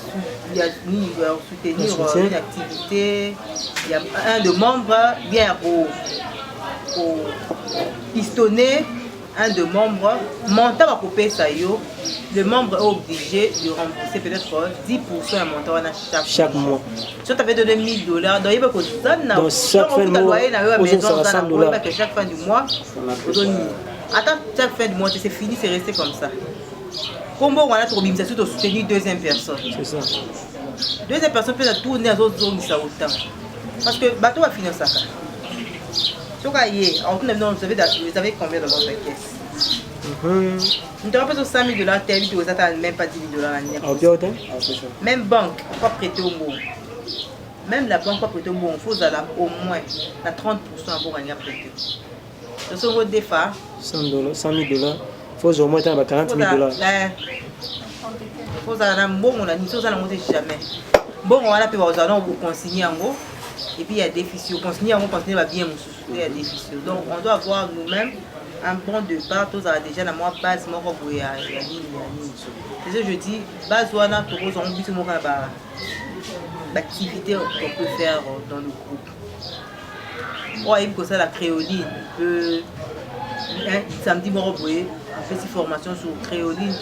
soutenir une activité, il y a un de membres vient pour pistonner un de membres, montant à couper ça le membre est obligé de rembourser peut-être 10% un montant chaque mois. Si tu avais donné $1000, donc il faut que chaque fin du mois, chaque fin du mois, attends, chaque fin du mois, c'est fini, c'est resté comme ça. Comment on a trouvé ça, surtout soutenir deuxième personne. C'est ça. Deuxième personne peut tourner à d'autres zones ça autant. Parce que bateau va finir ça. Vous avez combien dans votre caisse? Nous avons fait $100 000, tu n'as même pas $10 000. Même banque, pas prêter au mot. Même la banque, pas prêter au mot, il faut au moins 30% pour gagner à prêter. De ce mot défa, $100 $100 000, il faut au moins $40 000. Il faut un bon, on a dit ça, on ne jamais. Bon, on va consigner en gros. Et puis il y a des déficits. Consigner va bien, il y a des déficits. Donc on doit avoir nous-mêmes un bon départ. Tous à déjà la moi base, moi il y a c'est ce que je dis, base on a tous on but mon d'activité qu'on peut faire dans le groupe. Ouais, il faut ça la créoline. Samedi moi on fait cette formation sur créoline,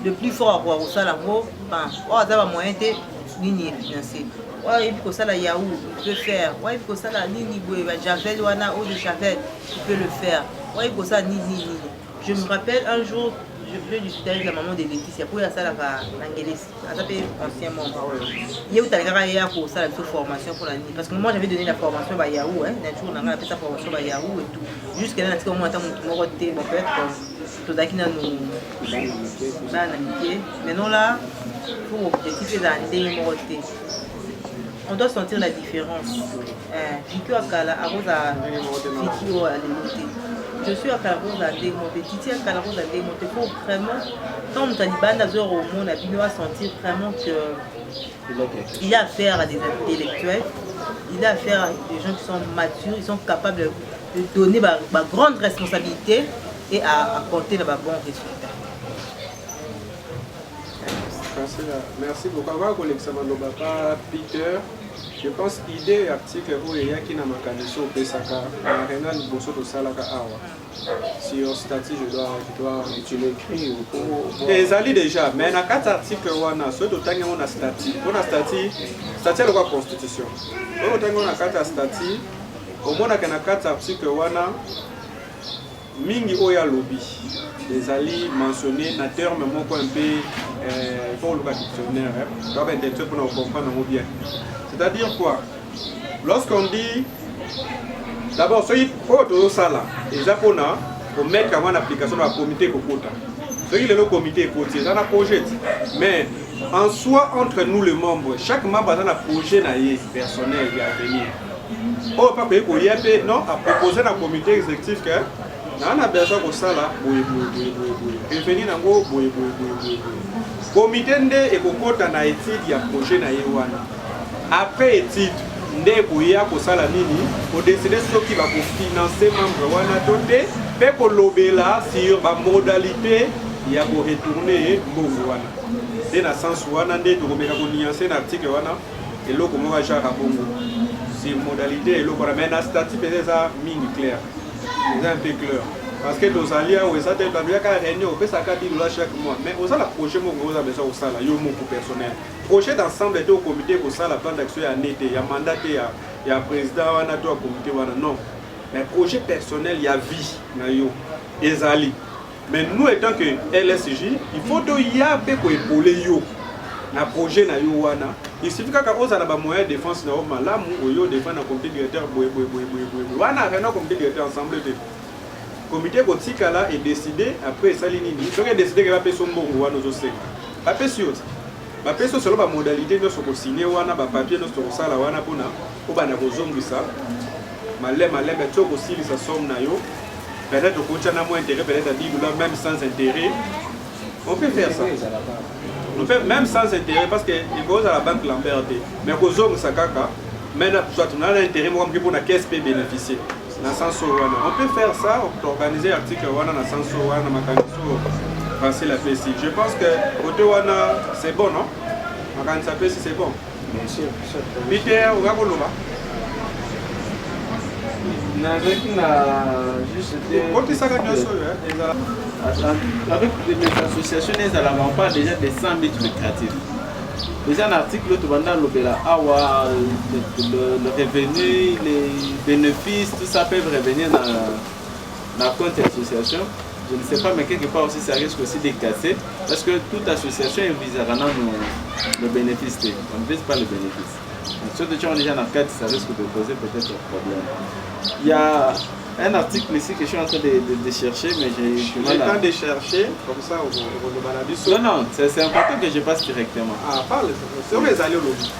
le plus fort à voir au ça là, ça va moyen de ligne financier. Ouais, il faut ça la Yahoo, il peut faire. Ouais, il faut ça la Nini Javel ou Anna ou de Javel, il peut le faire. Ouais, il faut ça Nini. Je me rappelle un jour, je discutais avec la maman de Laetitia pour y aller à la l'anglais. Ça s'appelle ancien membre. Il y a eu ta pour ça la formation pour la Nini. Parce que moi j'avais donné la formation à Yahoo, hein. Un jour on a fait sa formation à Yahoo et tout. Jusqu'à là, on a été bon peut-être tout d'accord nous maintenant là, pour objectif d'aller monter. On doit sentir la différence. Vicky Akala, Arose à Vicky à démonter. Je suis à Calarosa à démonter. Titi à Calarosa à démonter. Pour vraiment, quand on Taliban a au monde, on va sentir vraiment qu'il a affaire à des intellectuels, il a affaire à des gens qui sont matures, ils sont capables de donner ma grande responsabilité et à apporter le bon résultat. Merci beaucoup. Avant que l'examen ne pas Peter, je pense idée article où il y a qui n'a pas de au Pesaka, Renan Bosso de Salaka Awa. Sur statut, je dois l'écris ou les alliés déjà, mais dans 4 articles, on a ceux de Tangi, on a statut. On a statut est la constitution. On a 4 statuts. Au moins, on a 4 articles, on a Mingi Oya Lobby. Les alliés mentionnés, dans terme un peu, pour le dictionnaire, doivent être interprétés pour nous comprendre bien. C'est-à-dire quoi? Lorsqu'on dit, d'abord, il faut que ça là, les Japonais, pour mettre en application dans le comité Kokota. Ce qui est le comité côtier, c'est un projet. Mais en soi, entre nous les membres, chaque membre a un projet personnel à venir. On ne peut pas non, à proposer dans le comité exécutif que on a besoin de ça là, revenir dans le comité et Kokota na étude ya projet na yewana. Après étude, ndé boya ko sala nini, pour décider ce qui va financer membre wana doté, pe ko lobela sur ba modalité ya ko retourner mbongo wana. C'est na sens wana ndé to komeka ko nuancer na article wana et loko mo va jara bongo. C'est modalité et loko na statut peut-être ça mingi clair. c'est un peu clair. Parce que nos alliés, ça te donne qu'à réunion, on peut s'accorder $10 chaque mois. Mais on a le projet, on a besoin de ça, il y a un personnel. Projet d'ensemble est au comité pour ça, la plan d'action est année, il y a mandat, il y a président, il y a un comité, non. Mais projet personnel, il y a vie, il y a alliés. Mais nous, étant que LSJ, il faut qu'il y ait un peu pour épauler un projet. Il suffit qu'on ait un moyen de défense, là, on défend un comité directeur, on a un comité directeur ensemble. Le comité Kotikala est décidé, après ça, il a décidé qu'il va payer son bon ou nos aussi. Pas sûr. Pas sûr selon la modalité de ce qu'on signe, on a un papier, nous sommes ça, on a pour ça. Malais, mais tu as aussi sa somme. Peut-être que tu as moins intérêt, peut-être à $10, même sans intérêt. On peut faire ça. On peut même sans intérêt parce qu'il faut à la banque Lambert. Mais aux hommes, ça caca. Mais soit on a l'intérêt pour la caisse peut bénéficier. On peut faire ça, on peut organiser l'article dans le sens où on a passer la PSI. Je pense que c'est bon, non? La PSI, c'est bon. Bien sûr. Peter, on va avec les associations, elles n'ont pas déjà des 100 000 lucratifs. Déjà, un article, le revenu, les bénéfices, tout ça peut revenir dans le compte d'association. Je ne sais pas, mais quelque part aussi, ça risque aussi de casser. Parce que toute association visera le bénéfice. On ne vise pas le bénéfice. Donc, ceux qui ont déjà dans le cadre, ça risque de poser peut-être un problème. Il y a un article ici que je suis en train de chercher, mais j'ai du mal à... de chercher, comme ça, on va Non, c'est important que je passe directement. Ah, parle, c'est où les allées au lobby?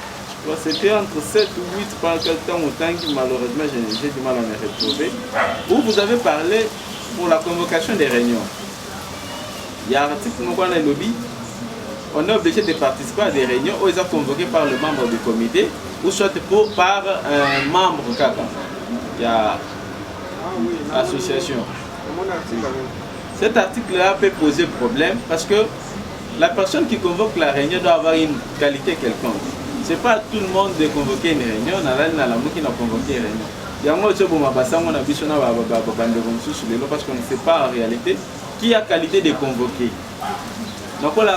C'était entre 7 ou 8 par quel temps ou temps que malheureusement j'ai du mal à me retrouver. Où vous avez parlé pour la convocation des réunions. Il y a un article dans le lobby. On est obligé de participer à des réunions où ils sont convoqués par le membre du comité ou soit par un membre CACA. Il y a association. Cet article-là peut poser problème parce que la personne qui convoque la réunion doit avoir une qualité quelconque. Ce n'est pas tout le monde de convoquer une réunion, on a qui n'a convoqué une réunion. Il y a un autre parce qu'on ne sait pas en réalité qui a qualité de convoquer. Donc on a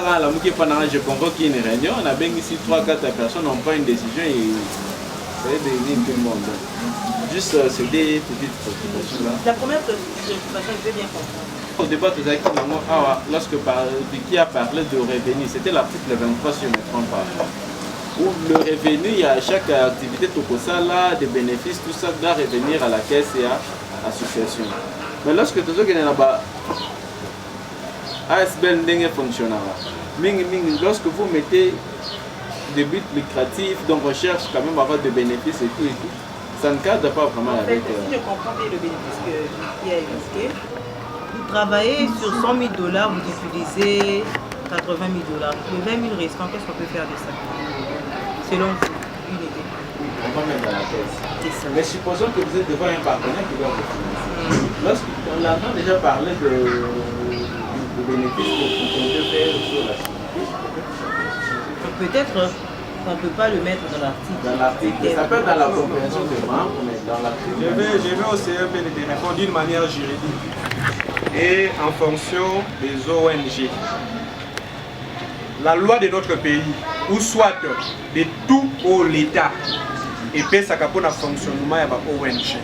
je convoque une réunion, on a bien ici 3-4 personnes, on prend une décision et ça va devenir tout le monde. Juste c'est des petites préoccupations là. La première préoccupation, je veux bien comprendre. Au débat, lorsque qui a parlé de revenu, c'était l'article 23 si je ne me trompe pas. Où le revenu, il y a chaque activité, tout ça là, des bénéfices, tout ça doit revenir à la caisse et à l'association. Mais lorsque tu as là-bas, ASBL n'est pas fonctionnel. Lorsque vous mettez des buts lucratifs, donc on cherche quand même à avoir des bénéfices et tout, ça ne cadre pas vraiment avec... Si je comprends bien le bénéfice qui a évoqué, vous travaillez sur $100 000, vous utilisez $80 000. Les 20 000 restants, qu'est-ce qu'on peut faire de ça? Selon vous, une idée. On va mettre dans la caisse. Mais supposons que vous êtes devant un partenaire qui doit vous financer. Lorsqu'on entend déjà parler de bénéfices qu'on peut faire sur la sécurité, peut-être qu'on ne peut pas le mettre dans l'article. Dans l'article, ça peut être dans la compréhension des membres, mais dans l'article. Je vais au CEP de répondre d'une manière juridique et en fonction des ONG. La loi de notre pays, ou soit de tout au l'État, et puis ça pour le fonctionnement de l'ONG.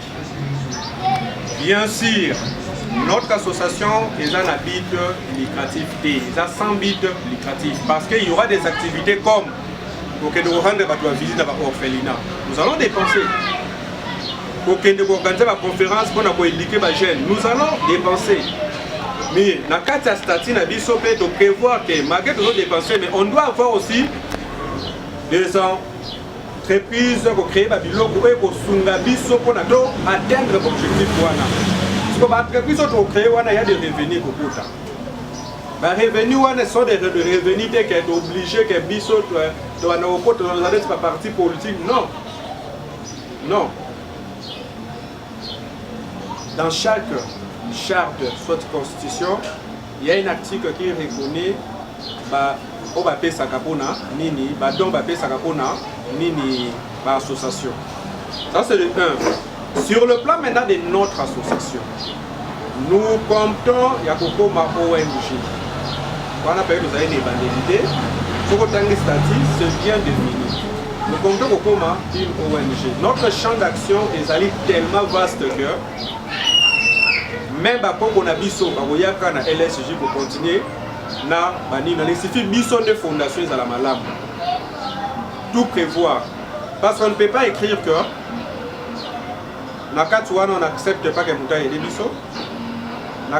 Bien sûr, notre association est un but lucratif, ils ont 100 buts lucratifs, parce qu'il y aura des activités comme pour que nous rendions la visite à l'orphelinat. Nous allons dépenser. Pour que nous organisions la conférence pour nous éduquer les jeunes, nous allons dépenser. Mais dans le cas de la statine, on peut prévoir que malgré que nous dépensons, mais on doit avoir aussi des entreprises pour créer des bilans pour atteindre l'objectif. Parce que l'entreprise pour créer, il y a des revenus pour ça. Les revenus sont des revenus qui sont obligés que Bissot doit pas parti politique. Non. Non. Dans chaque charte, soit constitution, il y a un article qui reconnaît au Bapé Sakapona, Nini, Badon Bapé Sakapona, Nini, association. Ça c'est le 1. Sur le plan maintenant de notre association, nous comptons Yakokoma ONG. On a payé nous avez des bandelités. Pour autant de statuts, c'est bien défini. Nous comptons Yakokoma une ONG. Notre champ d'action est allé tellement vaste que même quand on a biso, on a LSJ pour continuer. Na banina, il suffit de fondations à la malam. Tout prévoir. Parce qu'on ne peut pas écrire que on n'accepte pas que Mouta ait des bisous. On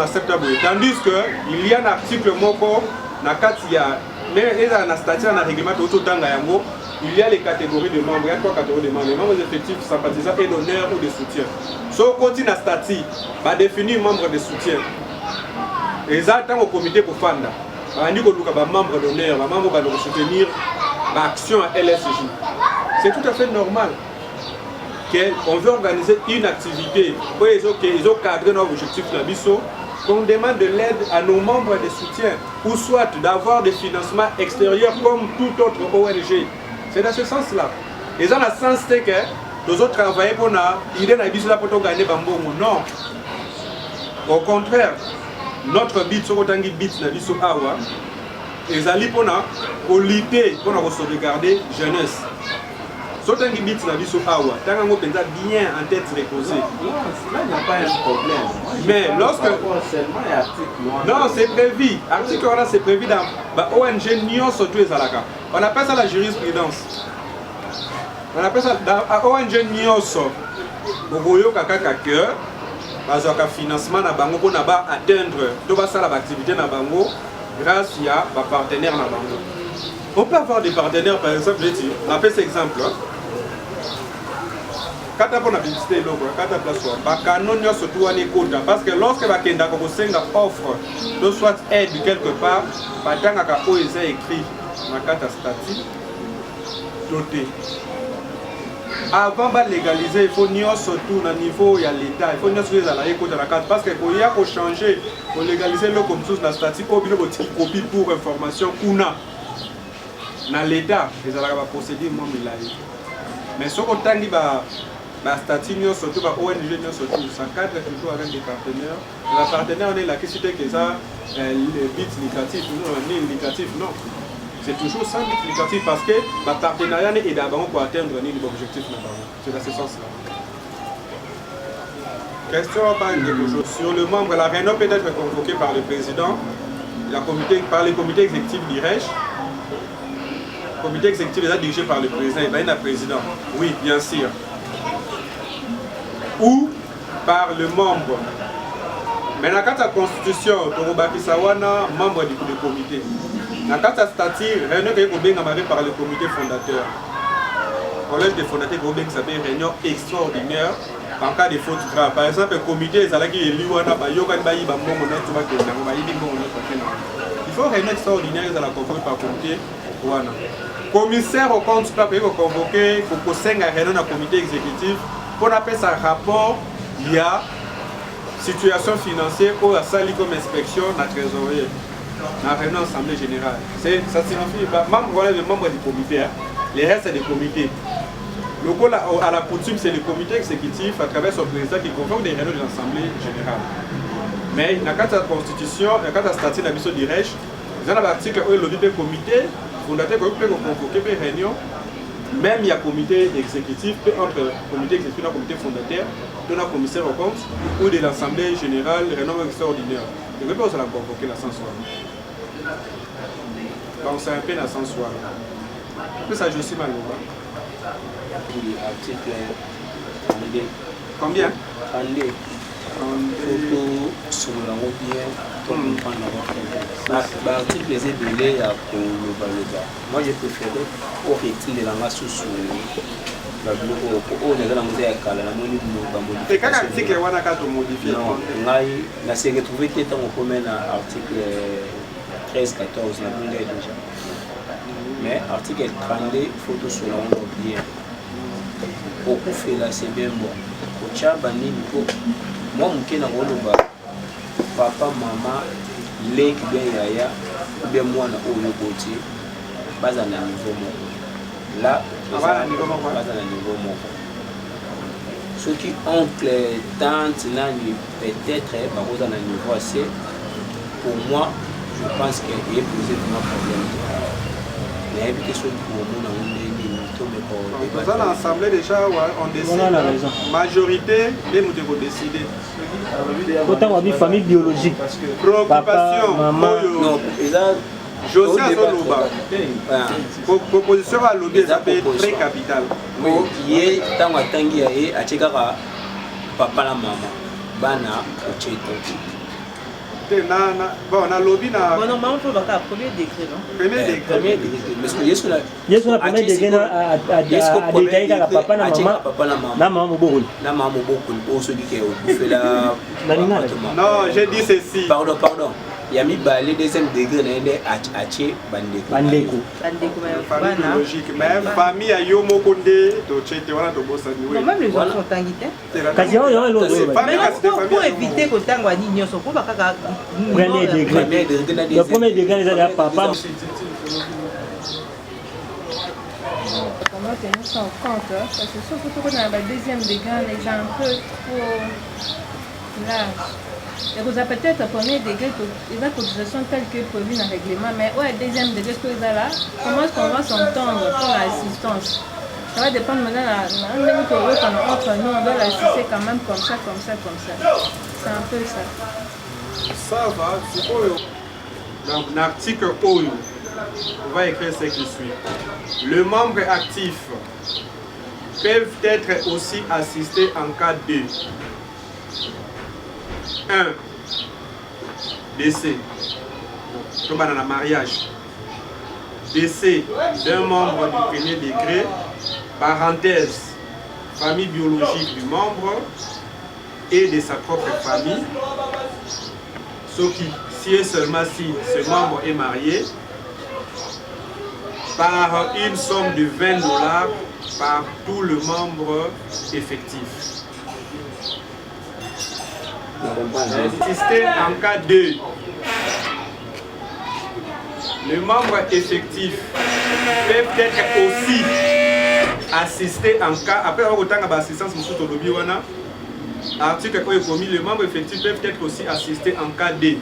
accepte pas. Tandis qu'il y a un article moko, il y a un statut dans le règlement il y a les catégories de membres. Il y a 3 catégories de membres. Les membres effectifs, sympathisants et d'honneur ou de soutien. Si on continue à statut, va définir membre de soutien. Et ça, tant au comité pour Fanda, on dit qu'on a membre d'honneur, membre de soutenir l'action à LSJ. C'est tout à fait normal qu'on veut organiser une activité où ils ont cadré nos objectifs qu'on demande de l'aide à nos membres de soutien ou soit d'avoir des financements extérieurs comme toute autre ONG. C'est dans ce sens-là. Et dans le sens que nous autres travaillons pour l'idée de gagner Bambongo. Non. Au contraire, notre but, c'est que nous avons et zali pona pour lutter pour sauvegarder jeunesse. Sotangi bit na biso awa, tanga ngo penza bien en tête reposée. Là, il n'y a pas un problème. Mais lorsque non, c'est prévu. Article là c'est prévu dans ONG Nyon surtout ezalaka. On appelle ça la jurisprudence. On appelle ça dans ONG Nyon so. Boboyo kaka que bazaka financement na bango pour na ba atteindre to ba sala activité na bango. Grâce à ma partenaire dans bango. On peut avoir des partenaires, par exemple, on a fait cet exemple. Quand on a visité l'eau, quand on a placé, parce que lorsque on offre, soit aide quelque part, on a écrit dans carte statut doté. Avant de légaliser, il faut surtout au niveau de l'État, il faut nous la carte parce qu'il y a changer, pour légaliser le comme sous la statut, il faut copie pour information qu'on a. Dans l'État, ils ont procédé mais ce qu'on a dit, statut, surtout ONG, surtout, ça cadre toujours avec des partenaires. Les partenaires, on est là qui cite que ça, les bits négatifs, non. C'est toujours sans but négatif parce que le partenariat est d'abord pour atteindre l'objectif. C'est dans ce sens-là. Question sur le membre. La réunion peut être convoquée par le président, par le comité exécutif d'IREJ. Le comité exécutif est dirigé par le président. Il y a un président. Oui, bien sûr. Ou par le membre. Mais dans la constitution, Torobaki Sawana, membre du comité. Dans le statut, réunion qui est par le comité fondateur. Le collège des fondateurs qui s'appelle réunion extraordinaire en cas de faute grave. Par exemple, le comité est élu, il faut réunion extraordinaire à la convoquer par comité. Commissaire au compte peut convoquer pour réunion dans le comité exécutif pour appeler ça rapport, il y a situation financière ou à sali comme inspection dans la trésorerie. Dans la réunion assemblée générale. Ça signifie que membre du comité, les restes c'est des comités. Le rôle à la coutume, c'est le comité exécutif à travers son président qui convoque des réunions de l'assemblée générale. Mais dans la constitution, dans le statut de la mission d'IREJ, il y a un article où l'audit du comité fondateur peut convoquer des réunions. Même il y a un comité exécutif, entre le comité exécutif et le comité fondateur, de la commissaire au compte ou de l'assemblée générale, réunion extraordinaire. Je ne peux pas la convoquer la sans soir. Donc c'est un peu la sans soir. Mais ça, je suis mal. Combien? L'article est donné à Koloba. Moi j'ai préféré correcter les langues sous et quand l'article est modifié, on s'est retrouvé que dans l'article 13-14, déjà. Mais l'article 32, il faut tout cela bien. Beaucoup fait là, c'est bien bon. Moi, je suis papa, maman, les qui bien yaya, bien moi, on a eu bas à niveau là, bas à niveau ceux qui oncle, tante, peut-être, par exemple, à un niveau assez, pour moi, je pense qu'il y a posé vraiment problème. Mais il y a des choses pour moi, dans l'Assemblée déjà, on décide. Voilà la raison. Majorité, les nous devons décider. Autant on dit famille biologique. Préoccupation, Papa, maman. Non, et là, José Azoloba. Proposition à lobby, ça peut être très capital. Il y a tant à tangi à Tchekara, papa la maman, bana, au Tcheto. Bon, on a lobby na. Bon, normalement, il faut avoir un premier décret, non? Premier degré. Mais ce que je Il y a un premier degré à détailler à papa la maman. La maman beaucoup. La maman beaucoup. Pour ceux qui ont fait la. Non, j'ai dit ceci. Pardon. Il y a mis balai deuxième degré à Tché Bandeko. Famille biologique. Mais famille à Yomo Konde, to Tchete, voilà, to Bossa Niwe. Même les autres sont tanguités. Pour éviter que tant qu'on dit n'y pour pas premier degré. Le premier degré, les a papa. Comment tenir ça en compte? Parce que surtout quand on a le deuxième degré, les gens un peu trop large. Et vous avez peut-être premier degré, il y a une cotisation telle que prévue dans le règlement, mais ouais, deuxième degré, ce que vous avez là, comment est-ce qu'on va s'entendre pour l'assistance? Ça va dépendre maintenant de la entre nous, on doit l'assister quand même comme ça. C'est un peu ça. Ça va, c'est quoi? Dans l'article OU, on va écrire ce qui suit. Le membre actif peuvent être aussi assistés en cas de 1. Décès. Comme dans le mariage. Décès d'un membre du premier degré, parenthèse, famille biologique du membre et de sa propre famille. Sauf si et seulement si ce membre est marié, par une somme de $20 par tout le membre effectif. Assister en cas de le membre effectif peut être aussi assisté en cas après avoir autant d'assistance article où est commis le membre effectif peut être aussi assisté en cas de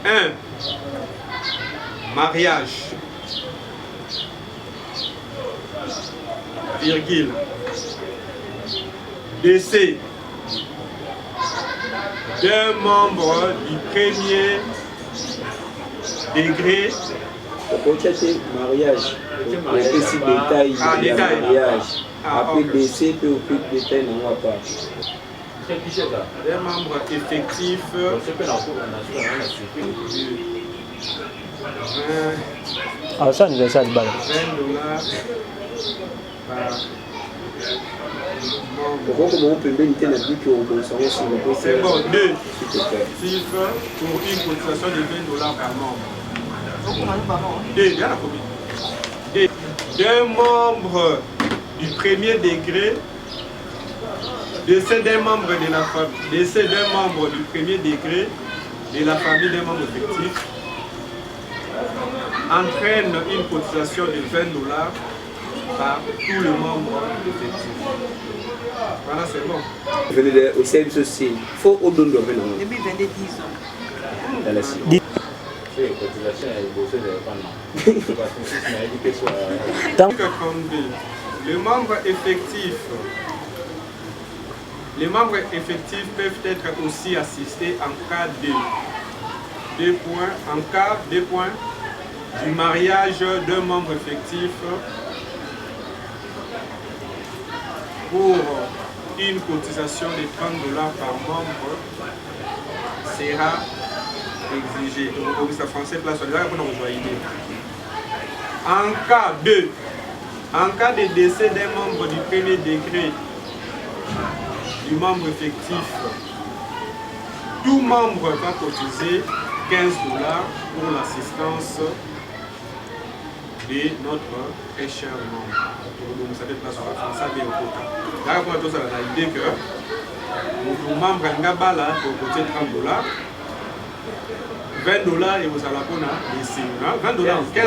1. Mariage virgule décès d'un membre du premier degré. Mariage. Petit détail. Mariage. Après décès, peut au plus de détails, non, pas. Un membre effectif. Ah, ça, anniversaire de balle. C'est bon, 2 chiffres pour une cotisation de $20 par membre. 2 membres du premier degré, décès d'un membre de la famille, décès d'un membre du premier degré de la famille d'un membre effectif entraîne une cotisation de $20 par tout le membre effectif. Voilà, c'est bon. Venez au service aussi. Il faut au don de venir. Depuis 22 ans. Dans la cité. Les membres effectifs peuvent être aussi assistés en cas de 2 points, en cas 2 points du mariage d'un membre effectif pour une cotisation de $30 par membre sera exigée. Donc, ça français place en cas de décès d'un membre du premier degré du membre effectif, tout membre va cotiser $15 pour l'assistance de notre très cher membre. Donc, ça déplace sur la France, ça vient au quota. Là, on a l'idée que notre membre a cotisé $30. $20 et vous allez $20, $15, $15.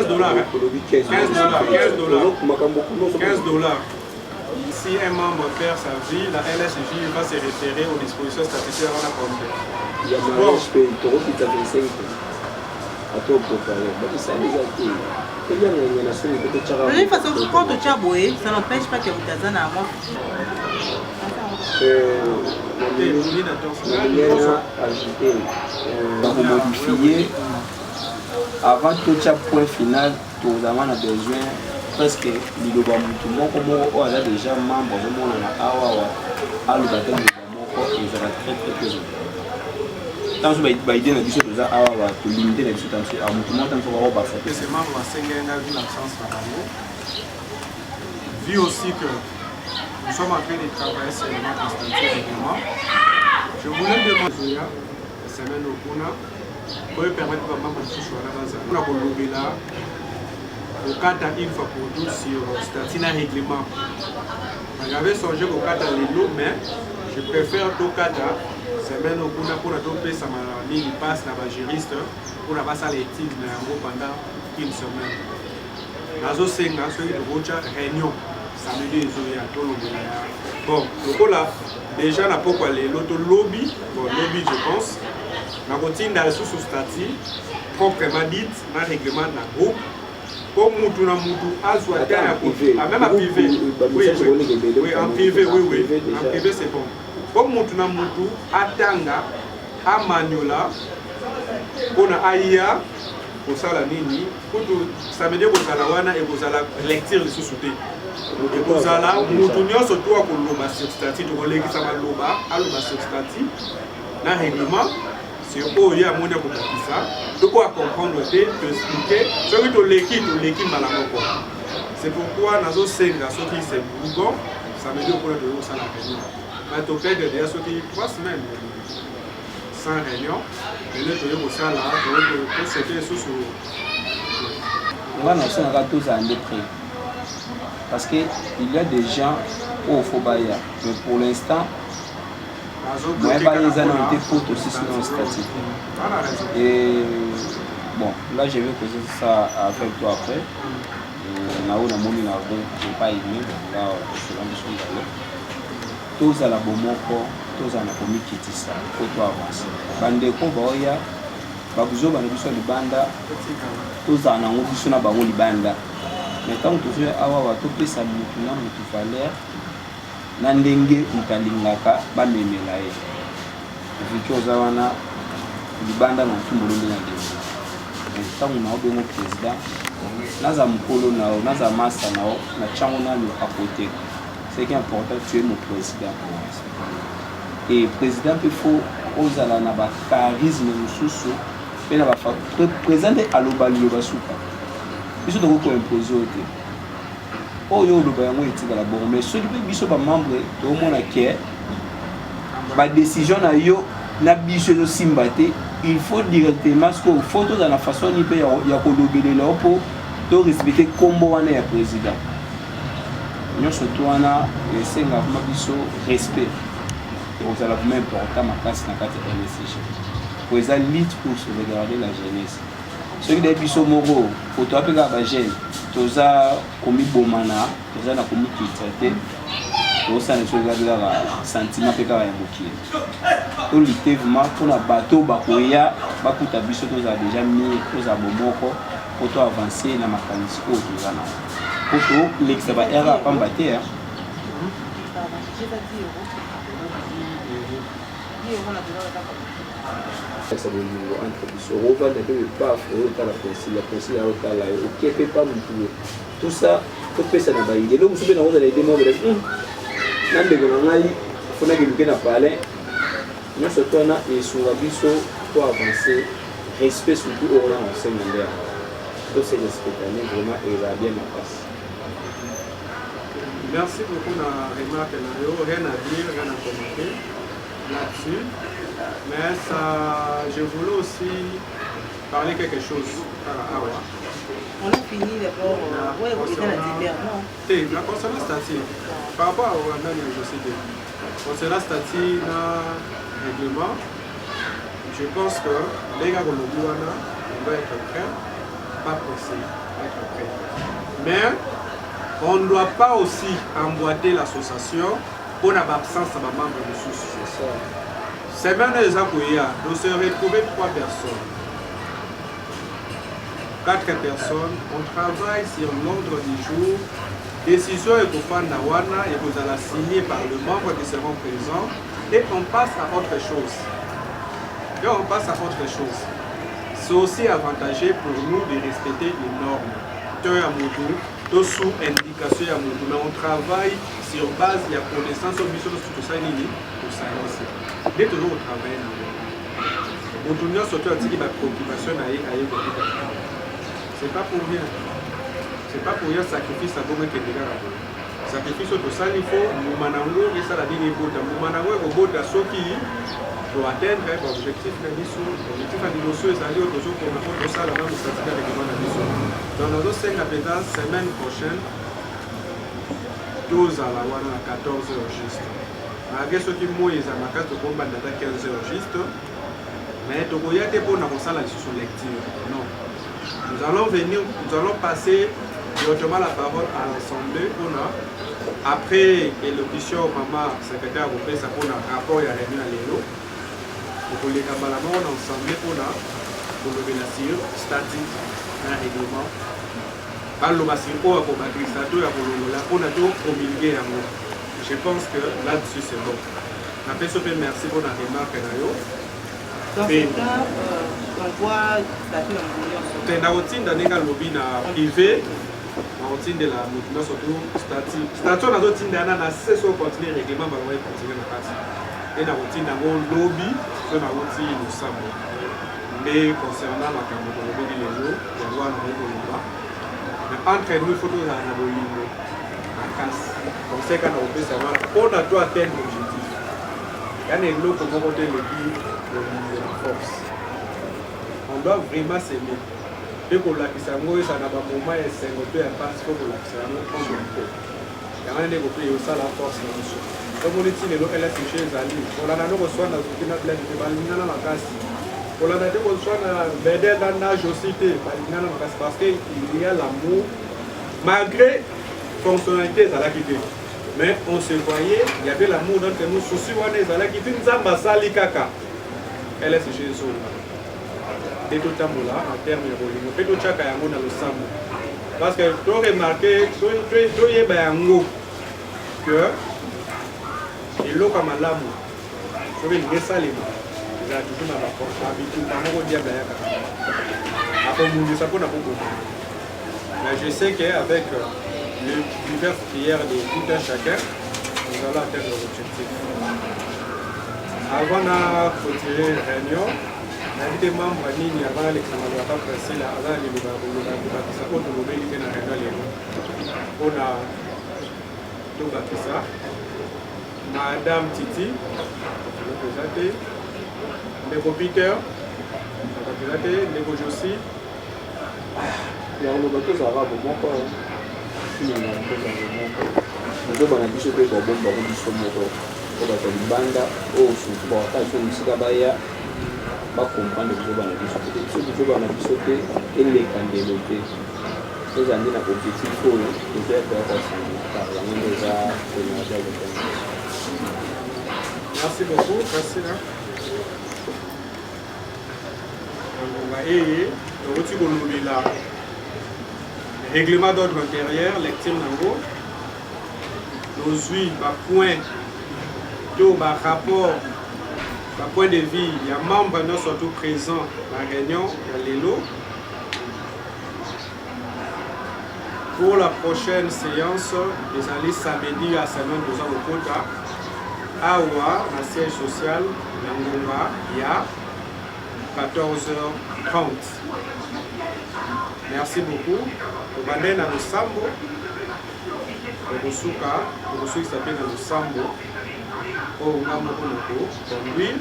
$15. si un membre perd sa vie, la LSJ va se référer aux dispositions statutaires à la Comté. Il y a mariage pays, tu as dit que tu as 25 ans. À toi pour parler. Ça les a été. De toute façon, quand tu as boé, ça n'empêche pas que vous ayez un amour. Pour modifier, avant tout le point final, tout le monde a besoin presque de comment on a déjà membre de mon à l'ouverture de mon ils ont très très peu. Tant que Biden a dit que ça a limité les situations, à mon temps, il faut avoir fait. Ces membres à Sengen a vu l'absence de l'amour. Vu aussi que nous sommes en train de travailler sur le règlement, je voulais demander à la semaine au Kuna pour permettre aux membres de choisir dans un lobby là, au cadre une fois pour tous sur le statut d'un règlement. J'avais songé au cadre de l'eau, mais je préfère au cadre semaine au Kuna pour adopter sa ligne passe dans la juriste pour avoir ça l'étude pendant une semaine. Nazo senga celui de Rocha réunion samedi et bon, le là déjà n'a pas quoi l'autre lobby, bon lobby je pense. La routine dans le sous-statut proprement dit dans le règlement de la groupe. Comme Moutou na Moutou, même en privé, oui, en privé, oui, en privé c'est bon. Comme Moutou na Moutou, Atanga, Amanyola, pour Aïa, pour ça la nini, ça veut dire que vous allez et vous allez lecture de sous-souté. Et vous allez, Moutou n'y a surtout à l'oba substantif, vous allez ça va l'oba, à l'oba substantif, dans le règlement. C'est pour y avoir mon ça. De quoi comprendre, de expliquer. Celui de l'équipe malamoko. C'est pourquoi nous sommes ceux qui sont bougons, ça veut dire qu'on est de l'eau sans la réunion. Mais tu peux dire ceux qui 3 semaines sans réunion, et là tu es au sein là, tu c'était sous. On va lancer un râteau à un prix. Parce qu'il y a des gens au Fobaya, mais pour l'instant, moi, les gens ont été pour aussi sur le statut. Et bon, là je vais poser ça avec toi après. On a eu un moment où je n'ai pas aimé, là je suis rendu sur le tous à la bomoko, tous à la commune qui dit ça, il faut tout avancer. Bandeko Baoya, Babuzo Banabiso Libanda, tous à la Nabiso Nabango Libanda. Mais tant que tu fais avoir tout plus à Moutouna, Moutoufaler, Nandenge Mutalingaka, Bamemela. Vitu zawana libanda na mtu mulungu na ndio. Tangu na obe mo president naza mkolo nao naza masa nao na chango nalo à côté. C'est qui est important tu es mon président. Et président il faut ozala na ba charisme mususu pe na ba présenter alobali basuka. Biso de ko imposer ote. Oyo loba yango etika la bon mais ceux qui biso ba membre to mona ke la décision na yo na biso de simbate il faut directement ce qu'on faut dans la façon ni pe ya ko lobele là pour to respecter combo wana ya président nous surtout wana senga ma biso respect et on a vraiment important ma place na carte LSG pour les lutte pour sauvegarder la jeunesse ceux qui des biso moro photo apeka ba jeune toza komi bomana toza na komi traité ça ne sauvegarde la sentiment que ya mokili to lutter vraiment pour la bateau bakoya bakuta biso toza déjà mis toza bomoko pour to avancer na makanisi ko toza na pour to l'exa ba era pamba te ça veut dire entre biso on va de pas faire la concile la OK fait pas tout ça faut que ça na ba idée donc vous na les démos nandeko na ngai fona keluke na palais nyonso twana esunga biso po avancer respect surtout au rang secondaire to se respecter vraiment et va bien en place. Merci beaucoup na remarque na yo rien à dire rien à commenter là-dessus mais ça je voulais aussi parler quelque chose on a fini d'abord ouais vous êtes à l'hiver non la concernant statut par rapport à Rwanda je sais que concernant statut na règlement je pense que les gars on doit être prêt pas pressé être prêt mais On ne doit pas aussi emboîter l'association pour l'absence de membres de sous. C'est ça. C'est même les Akouya, nous se retrouver 3 personnes. 4 personnes, on travaille sur l'ordre du jour. Décision est au fan Nawana et vous allez signer par le membre qui seront présents et on passe à autre chose. C'est aussi avantageux pour nous de respecter les normes. Sous indication à Moutou, mais on travaille sur base de la connaissance au mission de tout ça, pour ça aussi. Dès toujours au travail, Moutou n'a surtout dit ma préoccupation à c'est pas pour rien. C'est pas pour rien sacrifice à Gomé Kédéga. Sacrifice au ça, il faut Moumanango et ça la dit les bottes. Moumanango et robot à ceux qui pour atteindre l'objectif de l'issue. L'objectif de l'issue est d'aller au besoin pour la ça la même statistique avec le l'issue. Dans nos 5 appétents, semaine prochaine, 12 à la 14h juste. Malgré ceux qui mouillent à ma case de combat à 15h juste, mais il y a des bonnes à la discussion lecture. Non. Nous allons passer directement la parole à l'Assemblée pour après l'élocution, maman, secrétaire, vous faites ça pour un rapport et à réunion à l'élo. Pour les camarades ensemble pour lever la cire, statique, un règlement. Par le massif, pour la on a tout promulgué à moi. Je pense que là-dessus c'est bon. Après, merci pour la remarque. Dans ce cas, on voit statut dans le la routine d'un égal lobby privé, la routine de la mouvement surtout statique. Statut dans la routine d'un an, c'est ce qu'on continue règlement, on va continuer la partie. Et la routine d'un lobby, c'est la routine nous sommes. Mais concernant la caméra de lobby les jours, on voit le lobby. Mais entre nous, il faut que nous ayons la casse. Comme ça, quand on peut savoir, on a tout atteindre l'objectif. Il y a des lots comme on dit de la force. On doit vraiment s'aimer. Dès qu'on l'a dit, ça n'a pas moment et c'est un peu impasse, il faut qu'on l'a dit, ça n'a pas de temps. Il y a un développé aussi la force. Comme on dit, les lots, elle a touché les alliés. On a reçu dans le final de la casse. On a reçu dans la société, parce qu'il y a l'amour, malgré fonctionnalité de la quitté. Mais on se voyait, il y avait l'amour dans nous, soucis, on est à la quitté, nous avons sali kaka. Elle est chez eux. Et tout le temps là, en termes de volume. Et tout chaque année, on a le sang. Parce que tu as remarqué, tu as que il y a comme l'amour. Tu veux dire ça, les mots. Il y a toujours ma porte. Habitude, par mon diable. Après, on dit ça qu'on a beaucoup. Mais je sais qu'avec les diverses prières de tout un chacun, nous allons atteindre l'objectif. Avant de retirer la réunion, invité membre à Nini avant l'examen de la part précise, avant de bâtisse, on a mobilisé dans la réunion. On a tout bâtisse. Madame Titi, représentée, Ndeko Peter, représentée, Ndeko Josie. Il y a un autre chose à voir pour moi. Il y a un autre chose à voir. Nous avons un bichot de bon baron du sommet. On va faire une bande au sous pour faire une musique à Baya. Pas comprendre que nous avons un bichot. Ce que nous avons un bichot et les candidats. Nous avons un objectif pour nous faire par la main déjà pour nous faire le temps. Merci beaucoup. Merci. Et le règlement d'ordre intérieur, lecture nango, nous suivons par point, tout par rapport, par point de vue, il y a membres nous surtout présents à la réunion, il y a les lots. Pour la prochaine séance, les alliés samedi à Salon de Zambokota, Awa, la siège sociale, Nangonga, il y a 14h30. Merci beaucoup. Au Bandé dans le Sambo, au Bosuka, au Bosuka qui s'appelle dans le Sambo, au Ngamokonoko, conduire.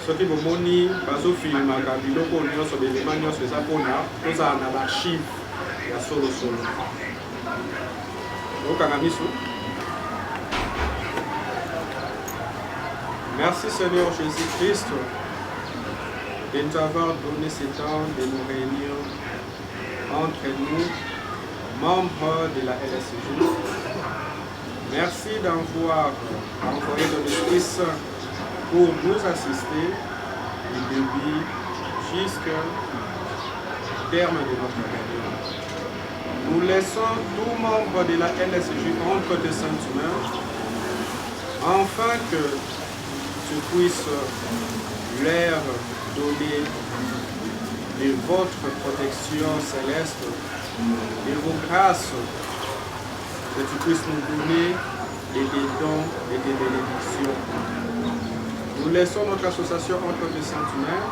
Ceux qui vont moni, baso film, Gabilo, Konyo, sur les éléments, sur les abonnés, nous avons l'archive, la solo. Donc, Angamisu. Merci Seigneur Jésus-Christ de nous avoir donné ce temps de nous réunir entre nous membres de la LSJ, merci d'avoir envoyé de l'Esprit Saint pour nous assister du début jusqu'au terme de notre réunion. Nous laissons tout membre de la LSJ entre tes saintes mains, afin que tu puisses leur donner de votre protection céleste, de vos grâces, que tu puisses nous donner et des dons et des bénédictions. Nous laissons notre association entre tes saintes mains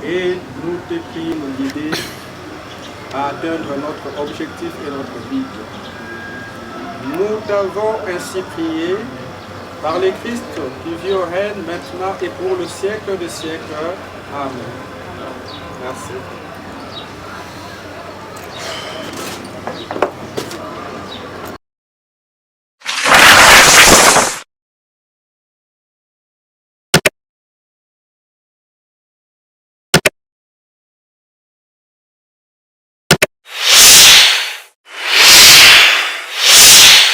et nous te prions de nous guider à atteindre notre objectif et notre but. Nous t'avons ainsi prié par le Christ qui vit au règne maintenant et pour le siècle des siècles. Amen. Merci.